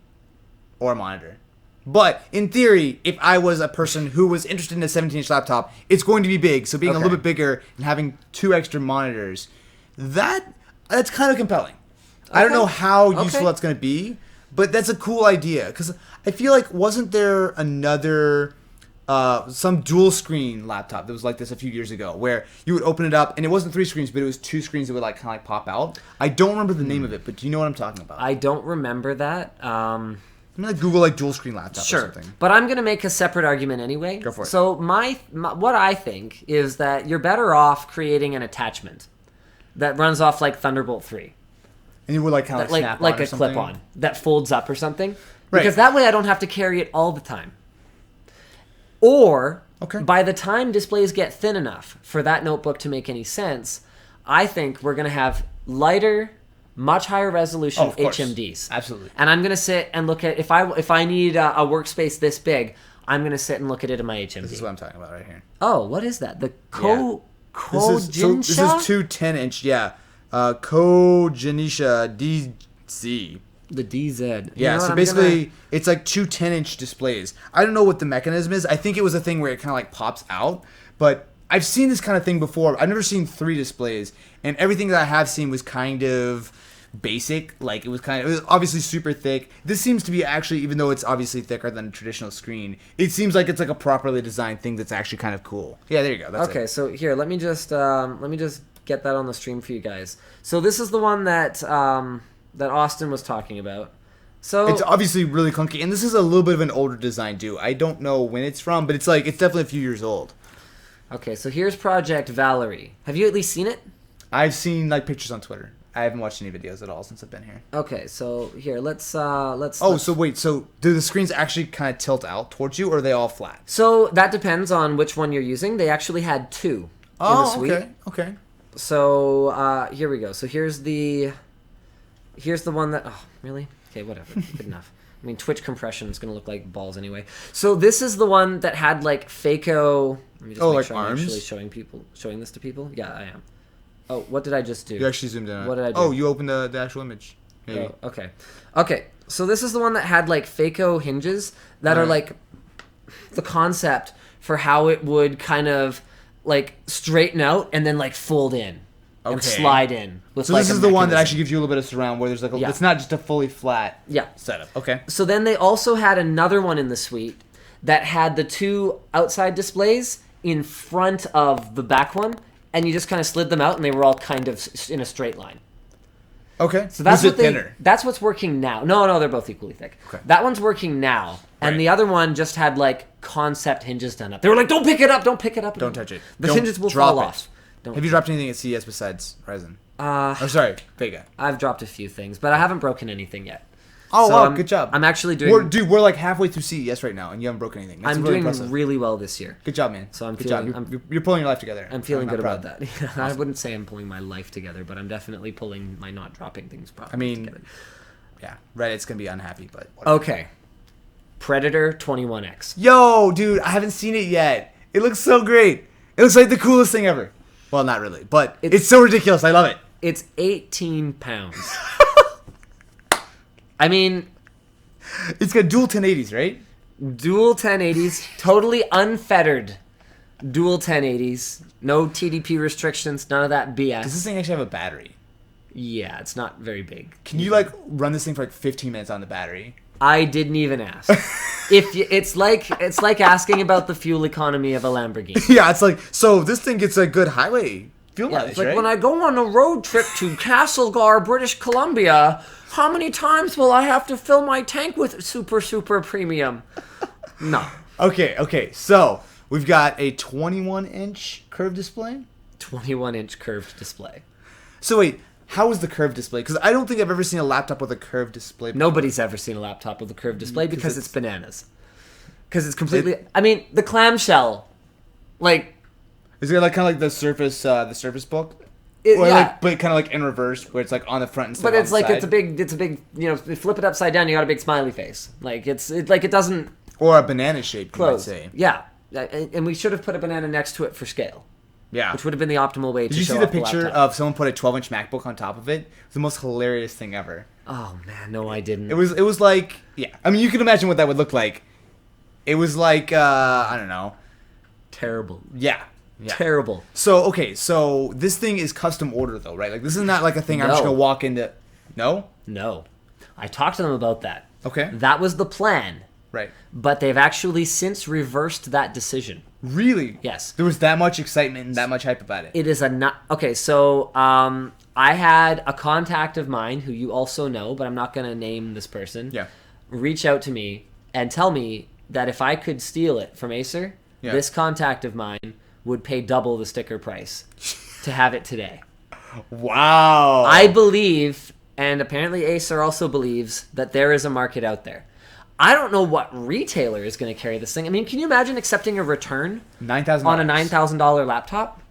or a monitor. But in theory, if I was a person who was interested in a 17-inch laptop, it's going to be big. So being a Okay. little bit bigger and having 2 extra monitors, that's kind of compelling. I don't Okay. know how useful Okay. that's going to be, but that's a cool idea. Because I feel like, wasn't there another some dual screen laptop that was like this a few years ago, where you would open it up and it wasn't 3 screens, but it was 2 screens that would like kind of like pop out? I don't remember the name of it, but do you know what I'm talking about? I don't remember that. I'm gonna Google like dual screen laptop or Sure, something. but I'm gonna make a separate argument anyway. Go for it. So my what I think is that you're better off creating an attachment that runs off like Thunderbolt 3, And you would like kind of like snap like on or a something? clip-on that folds up or something, Right. because that way I don't have to carry it all the time. Or Okay. by the time displays get thin enough for that notebook to make any sense, I think we're gonna have lighter, much higher resolution Oh, of course. HMDs. Absolutely. And I'm gonna sit and look at if I need a workspace this big, I'm gonna sit and look at it in my HMD. This is what I'm talking about right here. Oh, what is that? The This is 2 10-inch, yeah. Kojinisha DZ. the DZ. You Yeah, know what, so I'm basically it's like 2 10-inch displays. I don't know what the mechanism is. I think it was a thing where it kind of like pops out, but I've seen this kind of thing before. I've never seen 3 displays, and everything that I have seen was kind of basic. Like, it was obviously super thick. This seems to be actually, even though it's obviously thicker than a traditional screen, it seems like it's like a properly designed thing that's actually kind of cool. Yeah, there you go. That's okay, so here, let me just get that on the stream for you guys. So this is the one that that Austin was talking about. So it's obviously really clunky, and this is a little bit of an older design too. I don't know when it's from, but it's definitely a few years old. Okay, so here's Project Valerie. Have you at least seen it? I've seen pictures on Twitter. I haven't watched any videos at all since I've been here. Okay, so here, let's so wait, so do the screens actually kind of tilt out towards you, or are they all flat? So that depends on which one you're using. They actually had 2 in the suite. Okay. So here we go. So here's the one that, oh, really? Okay, whatever. Good enough. I mean, Twitch compression is going to look like balls anyway. So this is the one that had like Fako. Let me just make sure arms? I'm actually showing this to people. Yeah, I am. Oh, what did I just do? You actually zoomed in on it. What did I do? Oh, you opened the actual image. Maybe. Oh, okay. Okay, so this is the one that had like Fako hinges that are like the concept for how it would kind of like straighten out and then like fold in. And slide in. With so this is the one that actually gives you a little bit of surround, where there's like it's not just a fully flat setup. Okay. So then they also had another one in the suite that had the 2 outside displays in front of the back one, and you just kind of slid them out, and they were all kind of in a straight line. Okay. So that's thinner? That's what's working now. No, they're both equally thick. Okay. That one's working now, and the other one just had like concept hinges done up. They were like, "Don't pick it up! Don't pick it up! Don't touch it. The hinges will fall off." Have you dropped anything at CES besides Ryzen? VEGA. I've dropped a few things, but I haven't broken anything yet. Oh, so wow, good job. I'm actually doing... We're like halfway through CES right now, and you haven't broken anything. That's I'm really doing impressive. really well this year. Good job, man. So I'm good job. You're pulling your life together. I'm feeling good about that. Awesome. I wouldn't say I'm pulling my life together, but I'm definitely pulling my not dropping things properly together. Yeah, Reddit's going to be unhappy, but whatever. Okay. Predator 21X. Yo, dude, I haven't seen it yet. It looks so great. It looks like the coolest thing ever. Well, not really, but it's so ridiculous. I love it. It's 18 pounds. I mean... It's got dual 1080s, right? Dual 1080s, totally unfettered dual 1080s. No TDP restrictions, none of that BS. Does this thing actually have a battery? Yeah, it's not very big. Can you like run this thing for like 15 minutes on the battery? I didn't even ask. It's like asking about the fuel economy of a Lamborghini. Yeah, it's like, so this thing gets a good highway fuel mileage, it's like right? when I go on a road trip to Castlegar, British Columbia, how many times will I have to fill my tank with super premium? No. Okay. So we've got a 21-inch curved display. 21-inch curved display. So wait, how is the curved display? Because I don't think I've ever seen a laptop with a curved display before. Nobody's ever seen a laptop with a curved display because it's bananas. Because it's completely... I mean, the clamshell, like... Is it like kind of like the Surface Book? But kind of like in reverse, where it's like on the front instead of on the side. But it's a big, you know, if you flip it upside down, you got a big smiley face. Like, it doesn't... Or a banana shape, you might say. Yeah. And we should have put a banana next to it for scale. Yeah. Which would have been the optimal way to show Did you see the picture of someone put a 12-inch MacBook on top of it? It was the most hilarious thing ever. Oh, man. No, I didn't. It was like... Yeah. I mean, you can imagine what that would look like. It was like, I don't know. Terrible. Yeah. Terrible. So this thing is custom order, though, right? Like, this is not like a thing I'm just going to walk into... No? No. I talked to them about that. Okay. That was the plan. Right. But they've actually since reversed that decision. Really? Yes. There was that much excitement and that much hype about it. It is okay, so I had a contact of mine who you also know, but I'm not going to name this person. Yeah. Reach out to me and tell me that if I could steal it from Acer, this contact of mine would pay double the sticker price to have it today. Wow. I believe, and apparently Acer also believes, that there is a market out there. I don't know what retailer is going to carry this thing. I mean, can you imagine accepting a return $9,000 on a $9,000 laptop?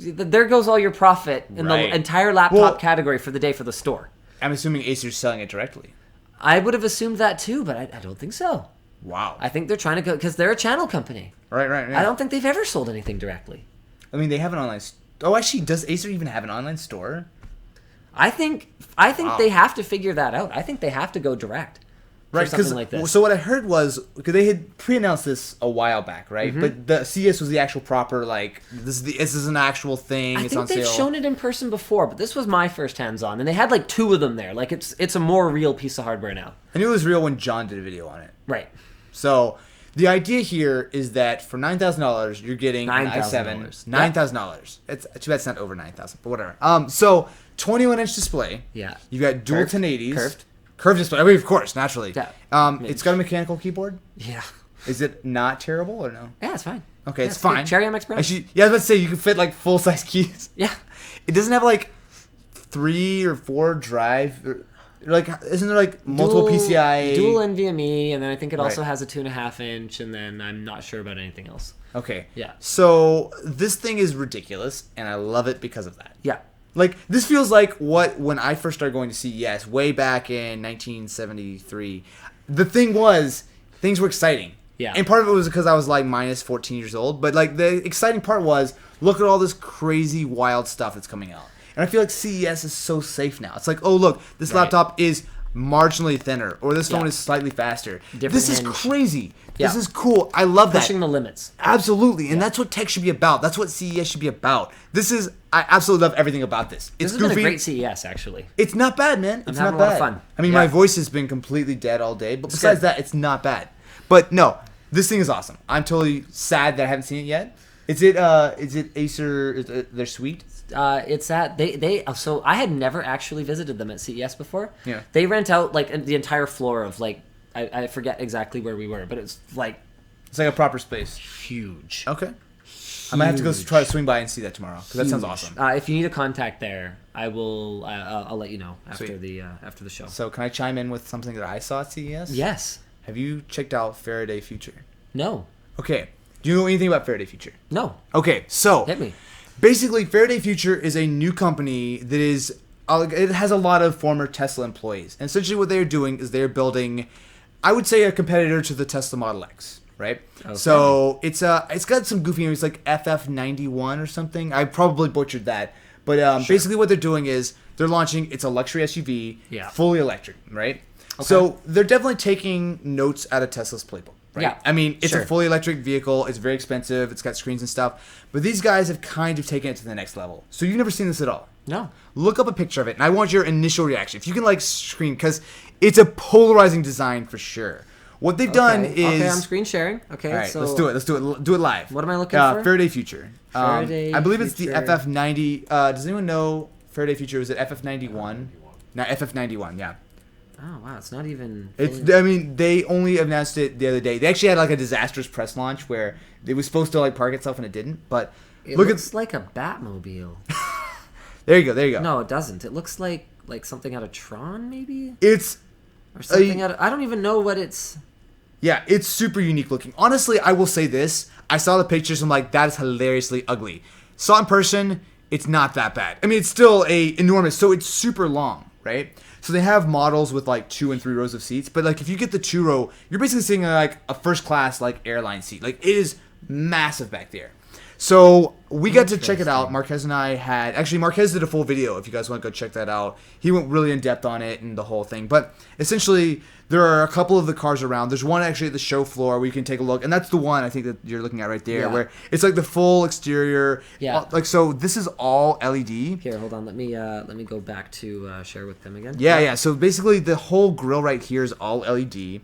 There goes all your profit in the entire laptop category for the day for the store. I'm assuming Acer's selling it directly. I would have assumed that too, but I don't think so. Wow. I think they're trying to go because they're a channel company. Right. I don't think they've ever sold anything directly. I mean, they have an online. Oh, actually, does Acer even have an online store? I think they have to figure that out. I think they have to go direct. for something like this. So what I heard was, because they had pre-announced this a while back, right? But the CES was the actual proper, like, this is an actual thing. I think they've shown it in person before, but this was my first hands-on, and they had like 2 of them there. Like it's a more real piece of hardware now. I knew it was real when John did a video on it. Right. So the idea here is that for $9,000, you're getting an i7. $9,000. It's too bad it's not over $9,000, but whatever. So 21-inch display. Yeah. You got dual Curved. 1080s. Curved display. I mean, of course, naturally. Yeah. It's got a mechanical keyboard. Yeah. Is it not terrible or no? Yeah, it's fine. Okay, Yeah, it's fine. Cherry MX Pro. Actually, yeah, I was about to say you can fit like full-size keys. Yeah. It doesn't have like 3 or 4 drive. Like, isn't there like multiple PCI? Dual NVMe, and then I think it also Right. has a 2.5-inch, and then I'm not sure about anything else. Okay. Yeah. So this thing is ridiculous, and I love it because of that. Yeah. Like, this feels like when I first started going to CES way back in 1973. The thing was, things were exciting. Yeah. And part of it was because I was like minus 14 years old. But like the exciting part was, look at all this crazy, wild stuff that's coming out. And I feel like CES is so safe now. It's like, oh, look, this laptop is marginally thinner, or this phone is slightly faster. This is crazy. This is cool. I love that. Pushing the limits. Absolutely. And that's what tech should be about. That's what CES should be about. I absolutely love everything about this. It's This has goofy. been a great CES, actually. It's not bad, man. It's having not a lot bad. of fun. I mean, Yeah. my voice has been completely dead all day, but besides that, it's not bad. But no, this thing is awesome. I'm totally sad that I haven't seen it yet. Is it Acer? They're sweet. It's at they so I had never actually visited them at CES before. Yeah. They rent out like the entire floor of like I forget exactly where we were, but it's like It's like a proper space. huge. Okay. I might have to go try to swing by and see that tomorrow, because that sounds awesome. If you need a contact there, I will. I'll let you know after Sweet. the show. So can I chime in with something that I saw at CES? Yes. Have you checked out Faraday Future? No. Okay. Do you know anything about Faraday Future? No. Okay, so Hit me. basically, Faraday Future is a new company that is. It has a lot of former Tesla employees, and essentially what they are doing is they are building, I would say, a competitor to the Tesla Model X, right? Okay. So it's got some goofy names like FF91 or something. I probably butchered that, but basically what they're doing is they're launching. It's a luxury SUV, fully electric, right? Okay. So they're definitely taking notes out of Tesla's playbook. Right? Yeah. I mean, it's a fully electric vehicle. It's very expensive. It's got screens and stuff. But these guys have kind of taken it to the next level. So you've never seen this at all. No. Look up a picture of it, and I want your initial reaction. If you can, like, screen, because it's a polarizing design for sure. What they've done is... Okay, I'm screen sharing. Okay, all right, so... let's do it. Let's do it. Do it live. What am I looking for? Faraday Future. Faraday I believe it's the Future. FF90. Does anyone know Faraday Future? Was it FF91? No, FF91, yeah. Oh, wow, it's not even... I mean, they only announced it the other day. They actually had like a disastrous press launch where it was supposed to like park itself and it didn't. But It looks like a Batmobile. There you go. No, it doesn't. It looks like something out of Tron, maybe? It's Or something out of... I don't even know what it's... Yeah, it's super unique looking. Honestly, I will say this. I saw the pictures. I'm like, that is hilariously ugly. Saw in person, it's not that bad. I mean, it's still enormous. So it's super long, right? So they have models with like 2 and 3 rows of seats. But like if you get the 2 row, you're basically sitting in like a first class like airline seat. Like it is massive back there. So we got to check it out. Marquez and I had... Actually, Marquez did a full video if you guys want to go check that out. He went really in-depth on it and the whole thing. But essentially, there are a couple of the cars around. There's one actually at the show floor where you can take a look. And that's the one I think that you're looking at right there. Where it's like the full exterior. Yeah. Like, so this is all LED. Here, hold on. Let me go back to share with them again. Yeah. So basically, the whole grill right here is all LED.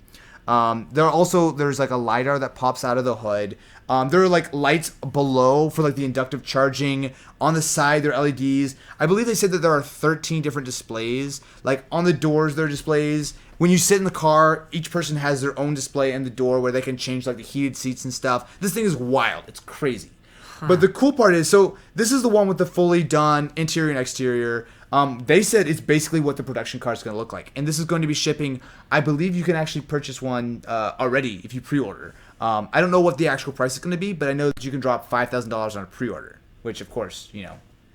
There's like a LiDAR that pops out of the hood. There are like lights below for like the inductive charging. On the side, there are LEDs. I believe they said that there are 13 different displays. Like on the doors, there are displays. When you sit in the car, each person has their own display in the door where they can change like the heated seats and stuff. This thing is wild. It's crazy. But the cool part is, so this is the one with the fully done interior and exterior. They said it's basically what the production car is going to look like. And this is going to be shipping. I believe you can actually purchase one already if you pre-order. I don't know what the actual price is going to be, but I know that you can drop $5,000 on a pre-order, which, of course,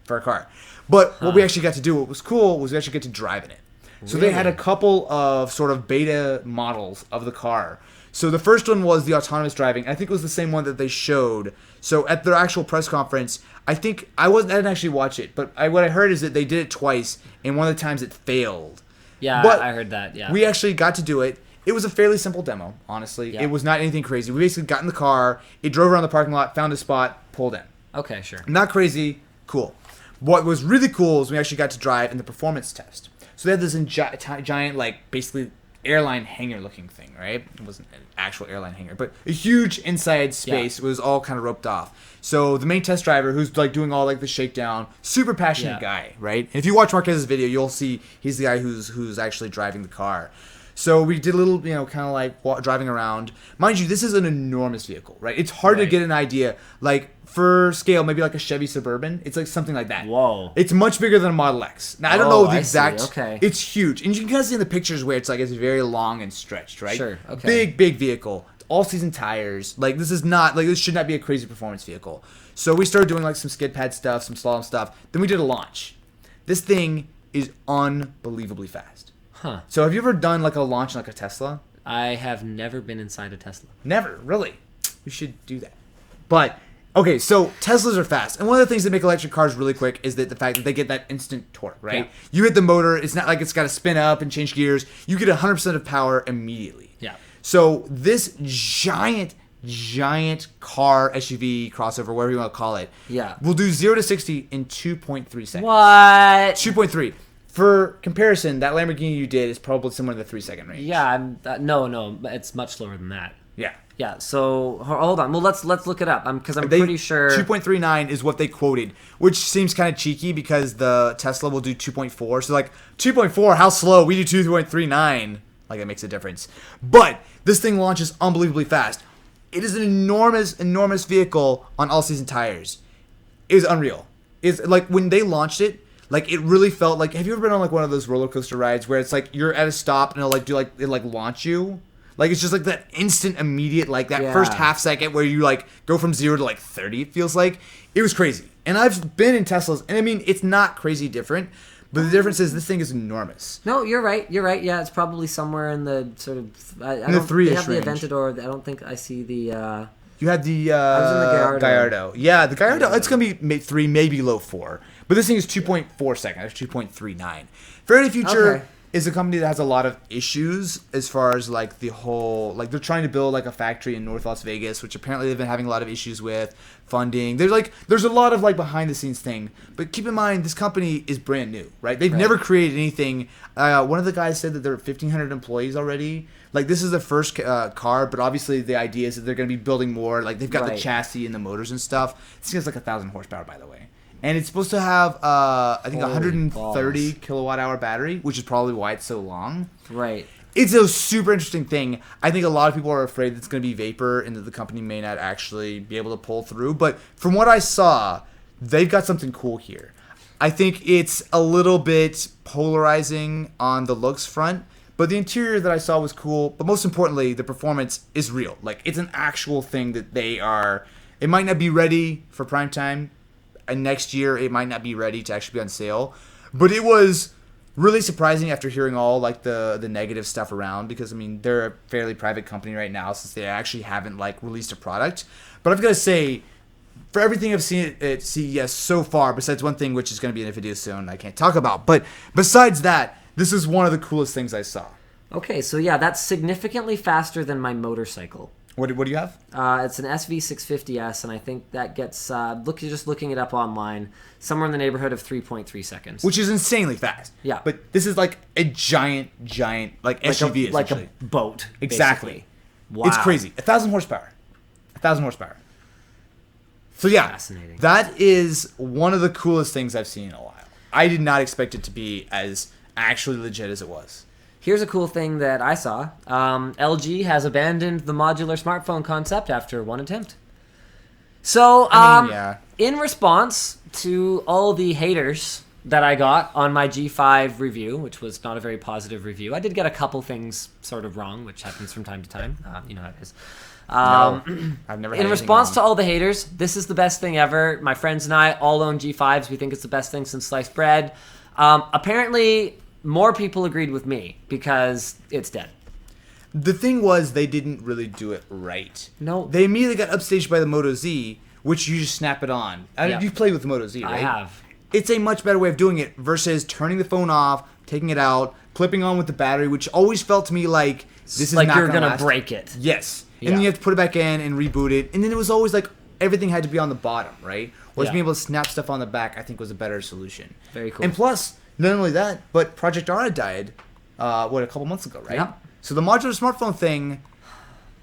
for a car. But what we actually got to do, what was cool, was we actually get to drive in it. So they had a couple of sort of beta models of the car. So the first one was the autonomous driving. I think it was the same one that they showed. So at their actual press conference, I didn't actually watch it, but what I heard is that they did it twice, and one of the times it failed. Yeah, But I heard that, yeah. we actually got to do it. It was a fairly simple demo, honestly. Yeah. It was not anything crazy. We basically got in the car, it drove around the parking lot, found a spot, pulled in. Okay, sure. Not crazy, cool. What was really cool is we actually got to drive in the performance test. So they had this giant, like, basically airline hangar looking thing, right? It wasn't an actual airline hangar, but a huge inside space. It was all kind of roped off. So the main test driver, who's like doing all like the shakedown, super passionate guy, right? And if you watch Marquez's video, you'll see he's the guy who's actually driving the car. So we did a little, kind of like driving around. Mind you, this is an enormous vehicle, right? It's hard to get an idea. Like, for scale, maybe like a Chevy Suburban. It's like something like that. Whoa. It's much bigger than a Model X. Now, I don't know the exact. Okay. It's huge. And you can kind of see in the pictures where it's very long and stretched, right? Sure, okay. Big vehicle. All-season tires. Like, this should not be a crazy performance vehicle. So we started doing like some skid pad stuff, some slalom stuff. Then we did a launch. This thing is unbelievably fast. Huh. So have you ever done like a launch like a Tesla? I have never been inside a Tesla. Never, really. You should do that. But, okay, so Teslas are fast. And one of the things that make electric cars really quick is that the fact that they get that instant torque, right? Yeah. You hit the motor, it's not like it's got to spin up and change gears. You get 100% of power immediately. Yeah. So this giant car, SUV, crossover, whatever you want to call it, will do 0 to 60 in 2.3 seconds. What? 2.3. For comparison, that Lamborghini you did is probably somewhere in the 3-second range. Yeah, no, it's much slower than that. Yeah. Yeah, so hold on. Well, let's look it up because I'm pretty sure 2.39 is what they quoted, which seems kind of cheeky because the Tesla will do 2.4. So like 2.4, how slow? We do 2.39. Like that makes a difference. But this thing launches unbelievably fast. It is an enormous vehicle on all-season tires. It was unreal. It's like when they launched it. Like, it really felt like... Have you ever been on, like, one of those roller coaster rides where it's, like, you're at a stop and it'll launch you? Like, it's just, like, that instant, immediate, like, that first half second where you, like, go from 0 to, like, 30, it feels like. It was crazy. And I've been in Teslas, and, I mean, it's not crazy different, but the difference is this thing is enormous. No, you're right. Yeah, it's probably somewhere in the sort of... In the 3-ish They have the range. Aventador. I don't think I see the... You had the I was in the Gallardo. Yeah, the Gallardo, it's going to be 3, maybe low 4. But this thing is 2.4 seconds. That's 2.39. Faraday Future is a company that has a lot of issues as far as, like, the whole... Like, they're trying to build, like, a factory in North Las Vegas, which apparently they've been having a lot of issues with. Funding. There's a lot of, like, behind-the-scenes thing. But keep in mind, this company is brand new, right? They've never created anything. One of the guys said that there are 1,500 employees already. Like, this is the first car, but obviously the idea is that they're going to be building more. Like, they've got the chassis and the motors and stuff. This thing has, like, 1,000 horsepower, by the way. And it's supposed to have, I think, 130 kilowatt-hour battery, which is probably why it's so long. Right. It's a super interesting thing. I think a lot of people are afraid that it's going to be vapor and that the company may not actually be able to pull through. But from what I saw, they've got something cool here. I think it's a little bit polarizing on the looks front. But the interior that I saw was cool. But most importantly, the performance is real. Like, it's an actual thing that they are... It might not be ready for prime time. And next year, it might not be ready to actually be on sale. But it was really surprising after hearing all, like, the negative stuff around. Because, I mean, they're a fairly private company right now since they actually haven't, like, released a product. But I've got to say, for everything I've seen at CES so far, besides one thing which is going to be in a video soon I can't talk about. But besides that... This is one of the coolest things I saw. Okay, so yeah, that's significantly faster than my motorcycle. What do you have? It's an SV650S, and I think that gets, just looking it up online, somewhere in the neighborhood of 3.3 seconds. Which is insanely fast. Yeah. But this is like a giant, like SUV, like a boat. Exactly. Basically. Wow. It's crazy. 1,000 horsepower. 1,000 horsepower. So yeah, fascinating. That is one of the coolest things I've seen in a while. I did not expect it to be as actually legit as it was. Here's a cool thing that I saw. LG has abandoned the modular smartphone concept after one attempt. So, in response to all the haters that I got on my G5 review, which was not a very positive review, I did get a couple things sort of wrong, which happens from time to time. You know how it is. No, I've never had in response to all the haters, this is the best thing ever. My friends and I all own G5s. We think it's the best thing since sliced bread. Apparently, more people agreed with me because it's dead. The thing was, they didn't really do it right. No. They immediately got upstaged by the Moto Z, which you just snap it on. Yeah. You've played with the Moto Z, right? I have. It's a much better way of doing it versus turning the phone off, taking it out, clipping on with the battery, which always felt to me like This is like not you're gonna last. break it. Yes. Yeah. And then you have to put it back in and reboot it. And then it was always like everything had to be on the bottom, right? Whereas Yeah. being able to snap stuff on the back, I think was a better solution. Very cool. And plus, not only that, but Project Ara died, a couple months ago, right? Yep. So the modular smartphone thing,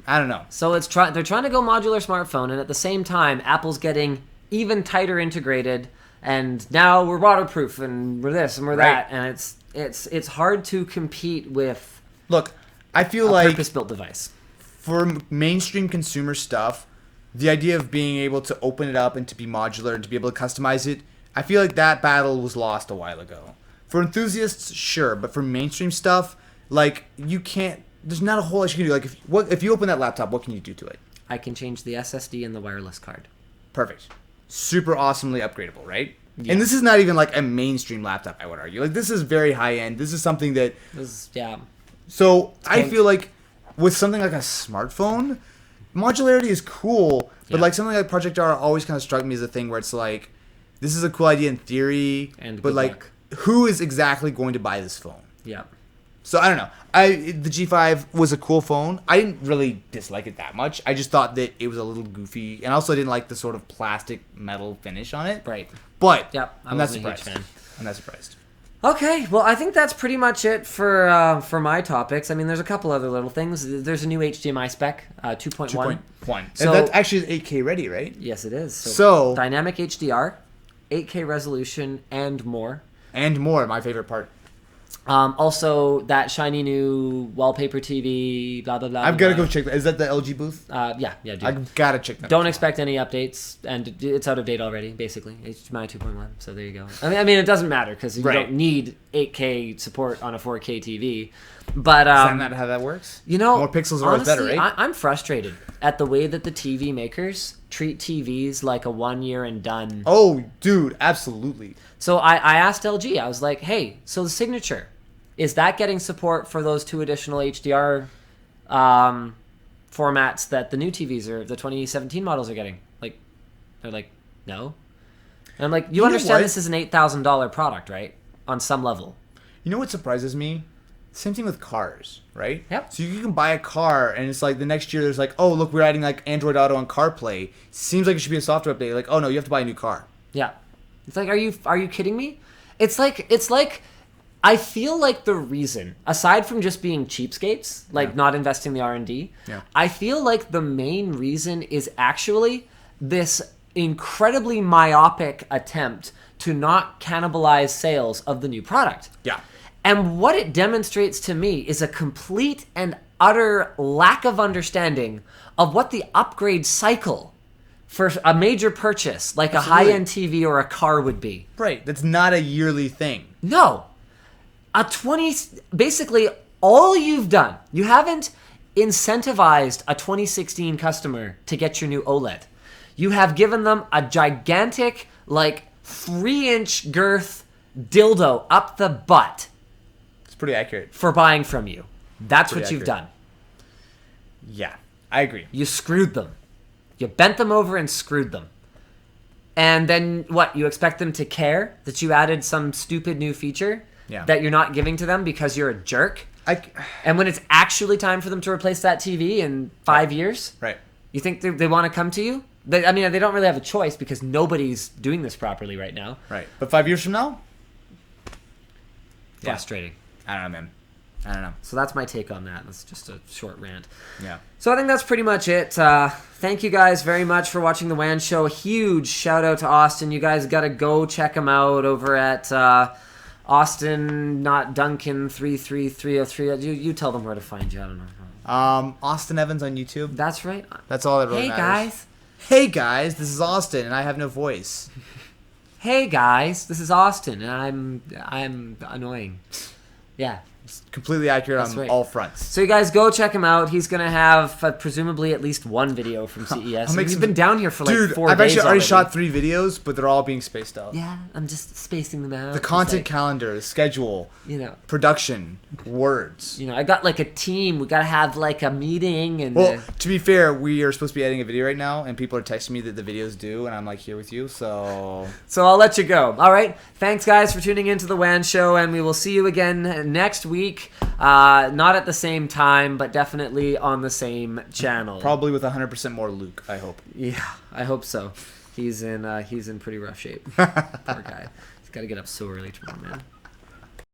I don't know. So they're trying to go modular smartphone, and at the same time, Apple's getting even tighter integrated, and now we're waterproof, and we're this, and we're that, and it's hard to compete with Look, I feel a like purpose-built device. for mainstream consumer stuff, the idea of being able to open it up and to be modular and to be able to customize it, I feel like that battle was lost a while ago. For enthusiasts, sure, but for mainstream stuff, like you can't. There's not a whole lot you can do. Like if you open that laptop, what can you do to it? I can change the SSD and the wireless card. Perfect. Super awesomely upgradable, right? Yeah. And this is not even like a mainstream laptop, I would argue. Like this is very high end. This is something that. Yeah. So I feel like with something like a smartphone, modularity is cool, but like something like Project R always kind of struck me as a thing where it's like, this is a cool idea in theory, And but good like, luck. who is exactly going to buy this phone? Yeah. So I don't know. The G5 was a cool phone. I didn't really dislike it that much. I just thought that it was a little goofy, and also didn't like the sort of plastic metal finish on it. Right. But Yep, I I'm not wasn't a huge surprised. fan. I'm not surprised. Okay, well, I think that's pretty much it for my topics. I mean, there's a couple other little things. There's a new HDMI spec, 2.1. 2.1. So- and that actually is 8K ready, right? Yes, it is. So- dynamic HDR, 8K resolution, and more. And more, my favorite part. Also, that shiny new wallpaper TV, blah, blah, blah. I've got to blah. go check that. Is that the LG booth? Yeah, dude. I've got to check that. Don't expect any updates, and it's out of date already, basically. HDMI 2.1, so there you go. I mean, it doesn't matter, because you don't need 8K support on a 4K TV. But, Is that not how that works? you know, More pixels are always honestly, better, right? I'm frustrated at the way that the TV makers treat TVs like a 1 year and done. Oh, dude, absolutely. So I asked LG, I was like, hey, so the Signature, is that getting support for those 2 additional HDR formats that the new TVs or the 2017 models are getting? Like, they're like, no. And I'm like, you know understand what? this is an $8,000 product, right? On some level. You know what surprises me? Same thing with cars, right? Yep. So you can buy a car, and it's like the next year there's like, oh, look, we're adding like Android Auto and CarPlay. Seems like it should be a software update. Like, oh no, you have to buy a new car. Yeah. It's like, are you kidding me? It's like I feel like the reason, aside from just being cheapskates, like not investing the R&D, I feel like the main reason is actually this incredibly myopic attempt to not cannibalize sales of the new product. Yeah. And what it demonstrates to me is a complete and utter lack of understanding of what the upgrade cycle for a major purchase, like Absolutely. a high-end TV or a car, would be. Right. That's not a yearly thing. No. Basically, all you've done, you haven't incentivized a 2016 customer to get your new OLED. You have given them a gigantic, like, 3-inch girth dildo up the butt It's pretty accurate. for buying from you. That's Pretty what you've accurate. done. Yeah, I agree. You screwed them. You bent them over and screwed them. And then what? You expect them to care that you added some stupid new feature that you're not giving to them because you're a jerk? And when it's actually time for them to replace that TV in 5 years, Right. you think they want to come to you? They don't really have a choice because nobody's doing this properly right now. Right. But 5 years from now? Frustrating. I don't know, man. I don't know. So that's my take on that. That's just a short rant. Yeah. So I think that's pretty much it. Thank you guys very much for watching the Wan Show. Huge shout out to Austin. You guys got to go check him out over at Austin, not Duncan 33303. You tell them where to find you. I don't know. Austin Evans on YouTube. That's right. That's all that really Hey matters. guys. Hey guys, this is Austin, and I have no voice. Hey guys, this is Austin, and I'm annoying. Yeah. Completely accurate That's on right. all fronts. So you guys go check him out. He's gonna have presumably at least one video from CES. He's been down here for like 4 days I've actually already already shot 3 videos, but they're all being spaced out. Yeah, I'm just spacing them out. The It's content like, calendar, the schedule, production, words. I got like a team. We gotta have like a meeting and. Well, to be fair, we are supposed to be editing a video right now, and people are texting me that the video's due, and I'm like here with you, so. So I'll let you go. All right. Thanks, guys, for tuning into the Wan Show, and we will see you again next week. week. Not at the same time, but definitely on the same channel. Probably with 100% more Luke, I hope. Yeah, I hope so. He's in pretty rough shape. Poor guy. He's got to get up so early tomorrow, man.